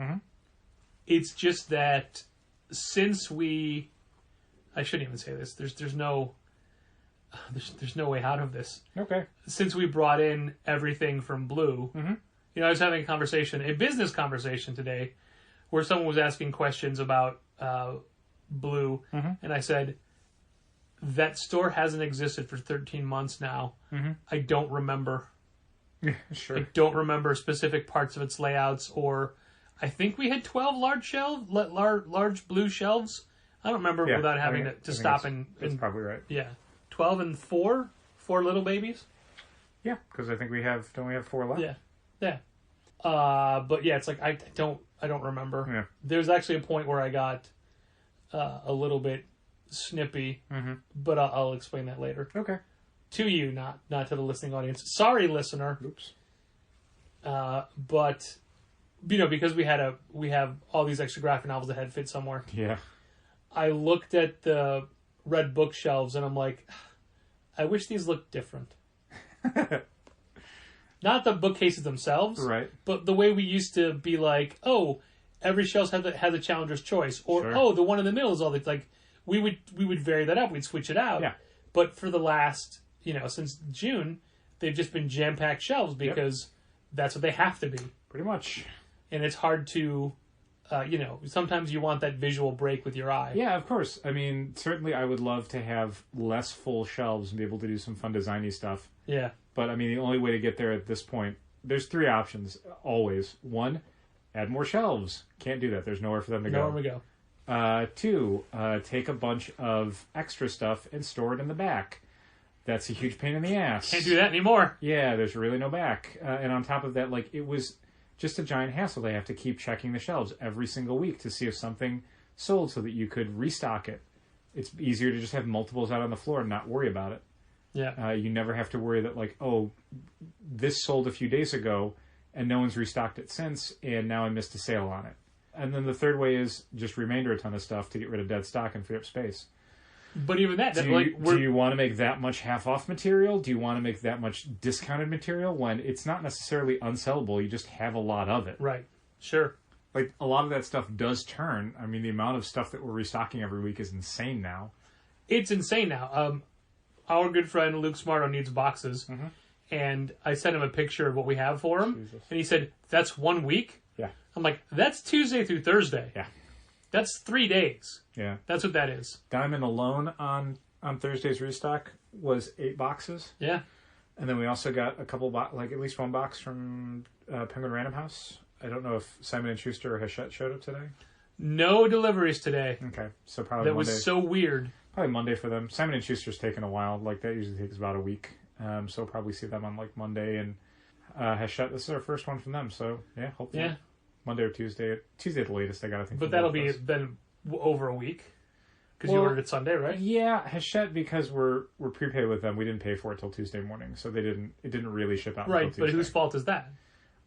it's just that since I shouldn't even say this. There's no way out of this. Okay. Since we brought in everything from Blue. You know, I was having a business conversation today, where someone was asking questions about Blue, and I said, that store hasn't existed for 13 months now. I don't remember. Sure. I don't remember specific parts of its layouts, or I think we had 12 large blue shelves. I don't remember without having to stop and... That's probably right. Yeah. 12 and 4 little babies. Yeah, because I think we have 4 left? Yeah. But yeah, it's like I don't remember. Yeah. There's actually a point where I got a little bit snippy, but I'll explain that later. Okay. To you, not to the listening audience. Sorry, listener. Oops. But because we have all these extra graphic novels that had fit somewhere. Yeah. I looked at the red bookshelves and I'm like, I wish these looked different. Not the bookcases themselves, right? But the way we used to be like, oh, every shelf has a Challenger's Choice, or Sure. oh, the one in the middle is all the like. We would vary that up. We'd switch it out. Yeah. But for the last, since June, they've just been jam-packed shelves because that's what they have to be. Pretty much. And it's hard to, sometimes you want that visual break with your eye. Yeah, of course. I mean, certainly I would love to have less full shelves and be able to do some fun designy stuff. Yeah. But I mean, the only way to get there at this point, there's 3 options always. 1, add more shelves. Can't do that. There's nowhere for them to go. Nowhere to go. 2, take a bunch of extra stuff and store it in the back. That's a huge pain in the ass. Can't do that anymore. Yeah, there's really no back. And on top of that, it was just a giant hassle. They have to keep checking the shelves every single week to see if something sold so that you could restock it. It's easier to just have multiples out on the floor and not worry about it. Yeah. You never have to worry that, this sold a few days ago and no one's restocked it since, and now I missed a sale on it. And then the third way is just remainder a ton of stuff to get rid of dead stock and free up space. But even that, Do you want to make that much half-off material? Do you want to make that much discounted material when it's not necessarily unsellable? You just have a lot of it. Right. Sure. A lot of that stuff does turn. I mean, the amount of stuff that we're restocking every week is insane now. It's insane now. Our good friend Luke Smarto needs boxes, and I sent him a picture of what we have for him, and he said, "That's 1 week?" Yeah. I'm like, "That's Tuesday through Thursday. Yeah. That's 3 days. Yeah. That's what that is." Diamond alone on Thursday's restock was 8 boxes. Yeah. And then we also got a couple, at least 1 box from Penguin Random House. I don't know if Simon & Schuster or Hachette showed up today. No deliveries today. Okay, so probably that Monday. was so weird. Probably Monday for them. Simon & Schuster's taken a while. That usually takes about a week. So we'll probably see them on Monday. And Hachette, this is our first one from them. So yeah, hopefully. Yeah. Monday or Tuesday. Tuesday at the latest, I got to think. But that'll be then over a week. Because you ordered it Sunday, right? Yeah, Hachette, because we're prepaid with them, we didn't pay for it till Tuesday morning. So it didn't really ship out until Tuesday. Right, but whose fault is that?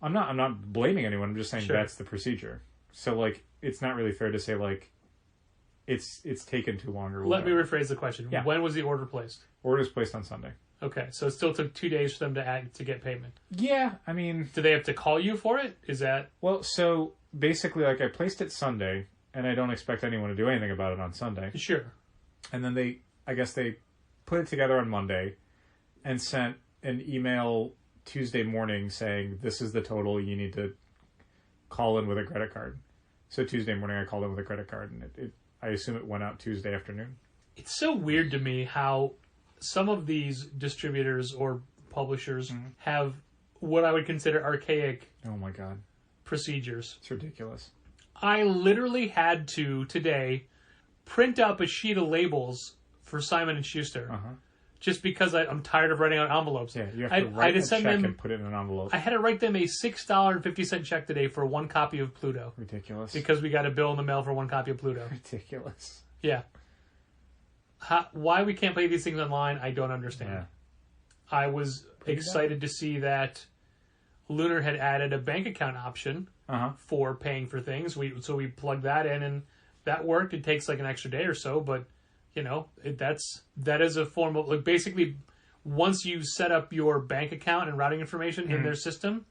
I'm not blaming anyone. I'm just saying that's the procedure. So it's not really fair to say it's taken too long or whatever. Let me rephrase the question. Yeah. When was the order placed? Order was placed on Sunday. Okay, so it still took 2 days for them to get payment. Yeah, I mean, do they have to call you for it? Is that so basically I placed it Sunday, and I don't expect anyone to do anything about it on Sunday. Sure. And then they put it together on Monday, and sent an email Tuesday morning saying, this is the total, you need to call in with a credit card. So Tuesday morning I called in with a credit card, and I assume it went out Tuesday afternoon. It's so weird to me how some of these distributors or publishers have what I would consider archaic oh my god procedures. It's ridiculous. I literally had to today print up a sheet of labels for Simon & Schuster. Just because I'm tired of writing out envelopes. Yeah, you have to write a check and put it in an envelope. I had to write them a $6.50 check today for 1 copy of Pluto. Ridiculous. Because we got a bill in the mail for 1 copy of Pluto. Ridiculous. Yeah. Why we can't play these things online, I don't understand. Yeah. I was excited to see that Lunar had added a bank account option for paying for things. So we plugged that in, and that worked. It takes an extra day or so, but that is a form of basically once you set up your bank account and routing information in their system,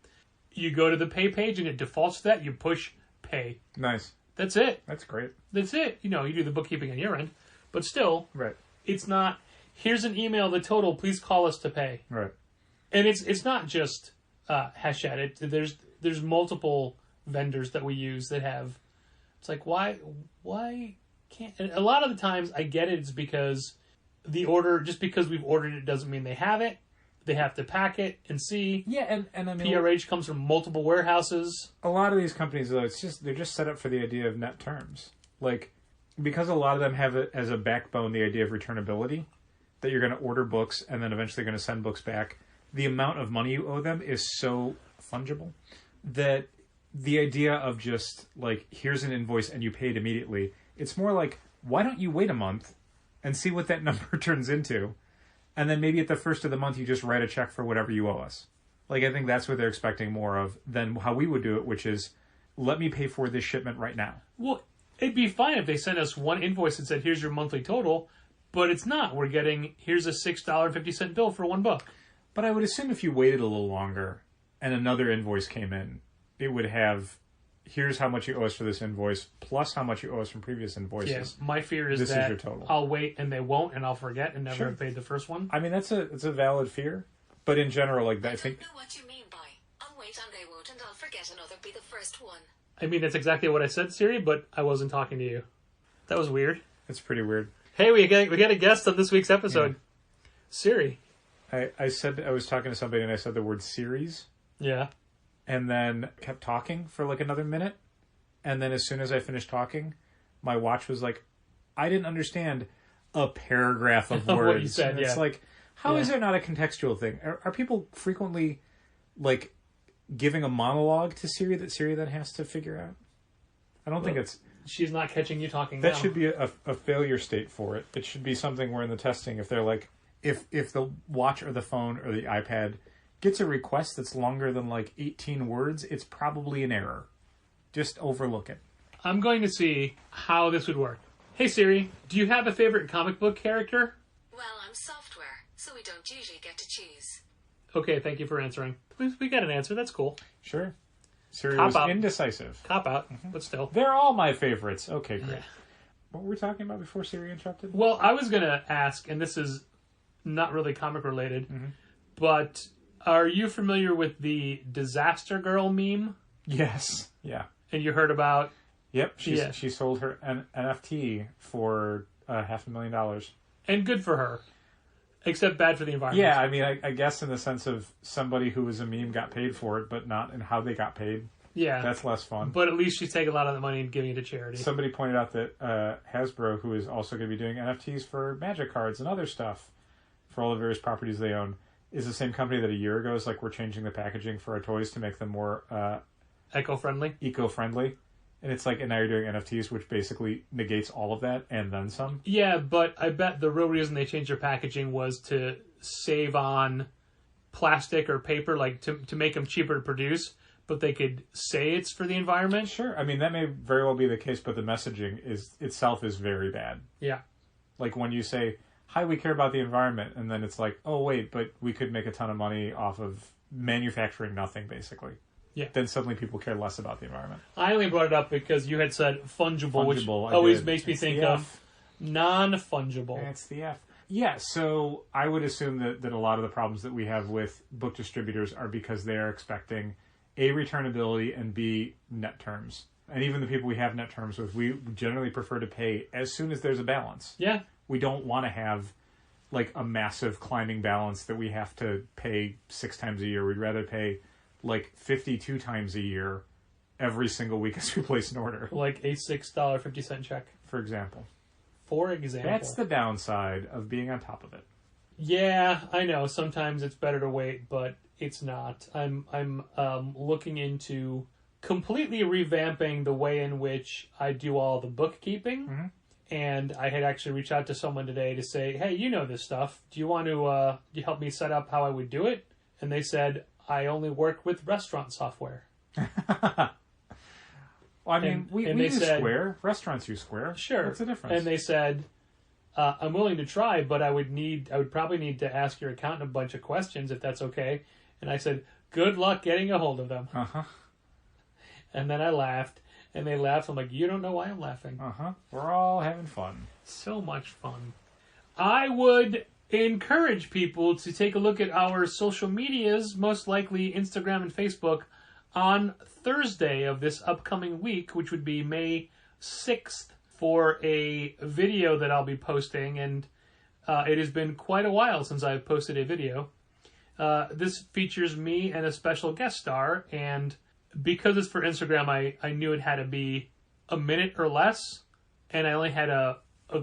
you go to the pay page and it defaults to that. You push pay. Nice. That's it. That's great. That's it. You do the bookkeeping on your end, but still, right. It's not. Here's an email. The total. Please call us to pay. Right. And it's not just Hachette. There's multiple vendors that we use that have. It's why can't, and a lot of the times I get it. It's because the order, just because we've ordered it doesn't mean they have it. They have to pack it and see. Yeah, and I mean, PRH comes from multiple warehouses. A lot of these companies, though, they're just set up for the idea of net terms. Because a lot of them have it as a backbone, the idea of returnability, that you're going to order books and then eventually going to send books back. The amount of money you owe them is so fungible that the idea of just here's an invoice and you pay it immediately. It's more why don't you wait a month and see what that number turns into? And then maybe at the first of the month, you just write a check for whatever you owe us. Like, I think that's what they're expecting more of than how we would do it, which is, let me pay for this shipment right now. Well, it'd be fine if they sent us one invoice and said, here's your monthly total, but it's not. We're getting, here's a $6.50 bill for one book. But I would assume if you waited a little longer and another invoice came in, it would have, here's how much you owe us for this invoice, plus how much you owe us from previous invoices. Yeah, my fear is This that is your total. I'll wait and they won't, and I'll forget and never Sure. have paid the first one. I mean, it's a valid fear. But in general, like, I think... I don't know what you mean by, I'll wait and they won't, and I'll forget and other be the first one. I mean, that's exactly what I said, Siri, but I wasn't talking to you. That was weird. It's pretty weird. Hey, we got a guest on this week's episode. Yeah. Siri. I said, I was talking to somebody and I said the word series, Yeah. and then kept talking for like another minute. And then as soon as I finished talking, my watch was like, I didn't understand a paragraph of words. What you said, and it's yeah. like, how is Yeah. there not a contextual thing? Are people frequently like giving a monologue to Siri that Siri then has to figure out? I don't think it's... She's not catching you talking That now. should be a failure state for it. It should be something where in the testing, if they're like, if the watch or the phone or the iPad gets a request that's longer than like 18 words, it's probably an error. Just overlook it. I'm going to see how this would work. Hey, Siri, do you have a favorite comic book character? Well, I'm software, so we don't usually get to choose. Okay, thank you for answering. We got an answer. That's cool. Sure. Siri Cop was out. indecisive. Cop out, but still. They're all my favorites. Okay, great. Yeah. What were we talking about before Siri interrupted? Well, I was going to ask, and this is not really comic related, Mm-hmm. but are you familiar with the Disaster Girl meme? Yes. Yeah. And you heard about... Yep. Yeah. She sold her NFT for $500,000. And good for her. Except bad for the environment. Yeah, I mean, I guess in the sense of somebody who was a meme got paid for it, but not in how they got paid. Yeah. That's less fun. But at least she's taking a lot of the money and giving it to charity. Somebody pointed out that Hasbro, who is also going to be doing NFTs for Magic cards and other stuff for all the various properties they own, is the same company that a year ago is like, we're changing the packaging for our toys to make them more Eco-friendly. eco-friendly. And it's like, and now you're doing NFTs, which basically negates all of that and then some. Yeah, but I bet the real reason they changed their packaging was to save on plastic or paper, like to make them cheaper to produce, but they could say it's for the environment. Sure, I mean, that may very well be the case, but the messaging itself is very bad. Yeah. Like when you say, hi, we care about the environment, and then it's like, oh, wait, but we could make a ton of money off of manufacturing nothing, basically. Yeah. Then suddenly people care less about the environment. I only brought it up because you had said fungible, which Fungible, I always did. makes me It's think the of F. non-fungible. That's the F. Yeah, so I would assume that a lot of the problems that we have with book distributors are because they are expecting A, returnability, and B, net terms. And even the people we have net terms with, we generally prefer to pay as soon as there's a balance. Yeah. We don't want to have like a massive climbing balance that we have to pay 6 times a year. We'd rather pay like 52 times a year every single week as we place an order, Like a $6.50 check. for example. For example. That's the downside of being on top of it. Yeah, I know. Sometimes it's better to wait, but it's not. I'm looking into completely revamping the way in which I do all the bookkeeping. Mm-hmm. And I had actually reached out to someone today to say, hey, you know this stuff. Do you want to do you help me set up how I would do it? And they said, I only work with restaurant software. Well, I mean, And we they use said- Square. Restaurants use Square. Sure. What's the difference? And they said, I'm willing to try, but I would probably need to ask your accountant a bunch of questions if that's okay. And I said, good luck getting a hold of them. Uh-huh. And then I laughed, and they laughed. I'm like, you don't know why I'm laughing. Uh-huh. We're all having fun. So much fun. I would encourage people to take a look at our social medias, most likely Instagram and Facebook, on Thursday of this upcoming week, which would be May 6th, for a video that I'll be posting. And it has been quite a while since I've posted a video. This features me and a special guest star, and because it's for Instagram, I knew it had to be a minute or less, and I only had a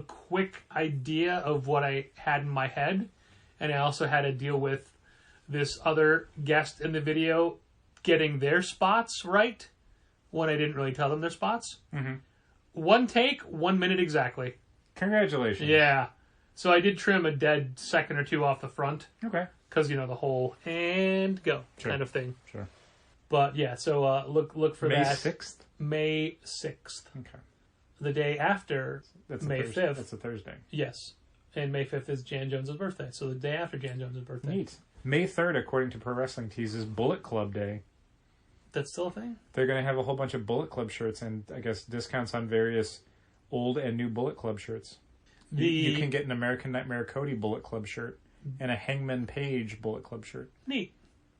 quick idea of what I had in my head, and I also had to deal with this other guest in the video getting their spots right when I didn't really tell them their spots. Mm-hmm. One take, 1 minute exactly. Congratulations. Yeah. So I did trim a dead second or two off the front. Okay. Because, the whole and go kind of thing. Sure. But, yeah, so look for May that. 6th? May 6th. Okay. The day after May 5th. That's a Thursday. Yes. And May 5th is Jan Jones' birthday. So the day after Jan Jones' birthday. Neat. May 3rd, according to Pro Wrestling Tees, is Bullet Club Day. That's still a thing? They're going to have a whole bunch of Bullet Club shirts and, I guess, discounts on various old and new Bullet Club shirts. You can get an American Nightmare Cody Bullet Club shirt and a Hangman Page Bullet Club shirt. Neat.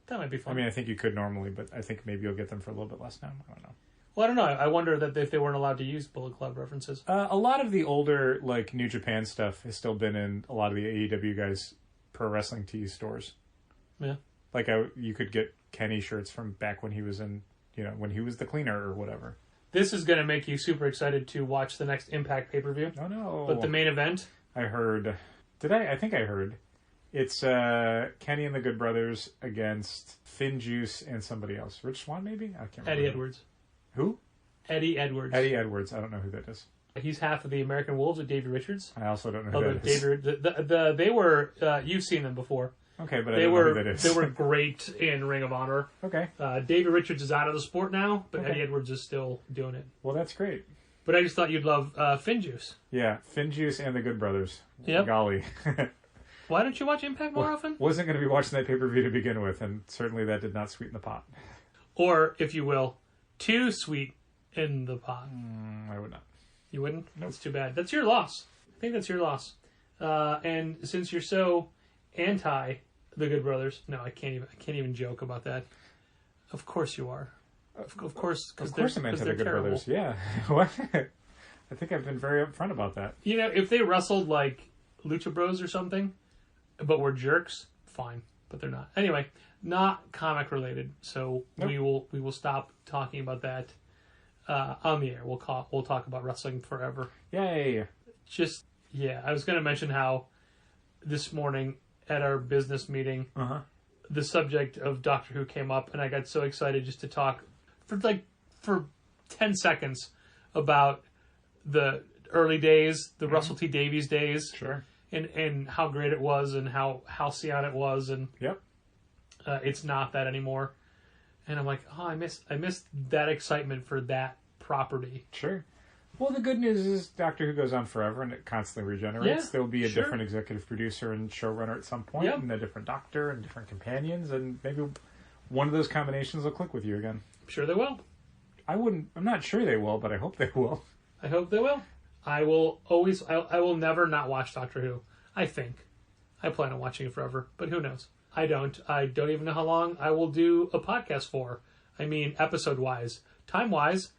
That might be fun. I mean, I think you could normally, but I think maybe you'll get them for a little bit less now. I don't know. Well, I don't know. I wonder that if they weren't allowed to use Bullet Club references. A lot of the older, like, New Japan stuff has still been in a lot of the AEW guys' Pro Wrestling Tees stores. Yeah. Like, you could get Kenny shirts from back when he was in, when he was the cleaner or whatever. This is going to make you super excited to watch the next Impact pay-per-view. Oh, no. But the main event... I heard... I think I heard. It's Kenny and the Good Brothers against Finn Juice and somebody else. Rich Swann, maybe? I can't remember. Eddie Edwards. Who? Eddie Edwards. Eddie Edwards. I don't know who that is. He's half of the American Wolves with Davey Richards. I also don't know who that is. They were... you've seen them before. Okay, but I don't know who that is. They were great in Ring of Honor. Okay. Davey Richards is out of the sport now, but Eddie Edwards is still doing it. Well, that's great. But I just thought you'd love Finn Juice. Yeah, Finn Juice and the Good Brothers. Yep. Golly. Why don't you watch Impact more often? Wasn't going to be watching that pay-per-view to begin with, and certainly that did not sweeten the pot. Or, if you will, too sweet in the pot. I would not. You wouldn't? Nope. That's too bad. That's your loss. I think that's your loss. And since you're so anti the Good Brothers, no, I can't even joke about that. Of course you are. Of course I'm anti the Good Brothers. Yeah. What? I think I've been very upfront about that. If they wrestled like Lucha Bros or something, but were jerks, fine. But they're not. Anyway, not comic related, so nope. we will stop talking about that on the air. We'll talk about wrestling forever. Yay! I was going to mention how this morning at our business meeting, the subject of Doctor Who came up, and I got so excited just to talk for 10 seconds about the early days, the Russell T Davies days, sure, and how great it was, and how halcyon it was, and yep, it's not that anymore. And I'm like, I missed that excitement for that property. Sure. Well, the good news is Doctor Who goes on forever, and it constantly regenerates. Yeah, there will be a different executive producer and showrunner at some point, yep, and a different doctor and different companions, and maybe one of those combinations will click with you again. I'm sure they will. I'm not sure they will, but I hope they will. I hope they will. I will never not watch Doctor Who. I think. I plan on watching it forever, but who knows? I don't even know how long I will do a podcast for. I mean, episode-wise. Time-wise,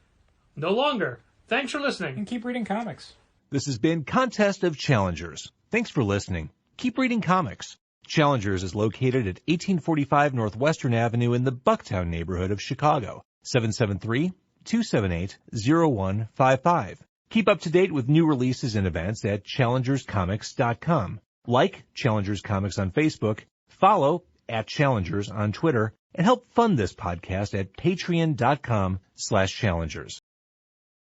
no longer. Thanks for listening. And keep reading comics. This has been Contest of Challengers. Thanks for listening. Keep reading comics. Challengers is located at 1845 Northwestern Avenue in the Bucktown neighborhood of Chicago. 773-278-0155. Keep up to date with new releases and events at challengerscomics.com. Like Challengers Comics on Facebook, follow @Challengers on Twitter, and help fund this podcast at patreon.com/challengers.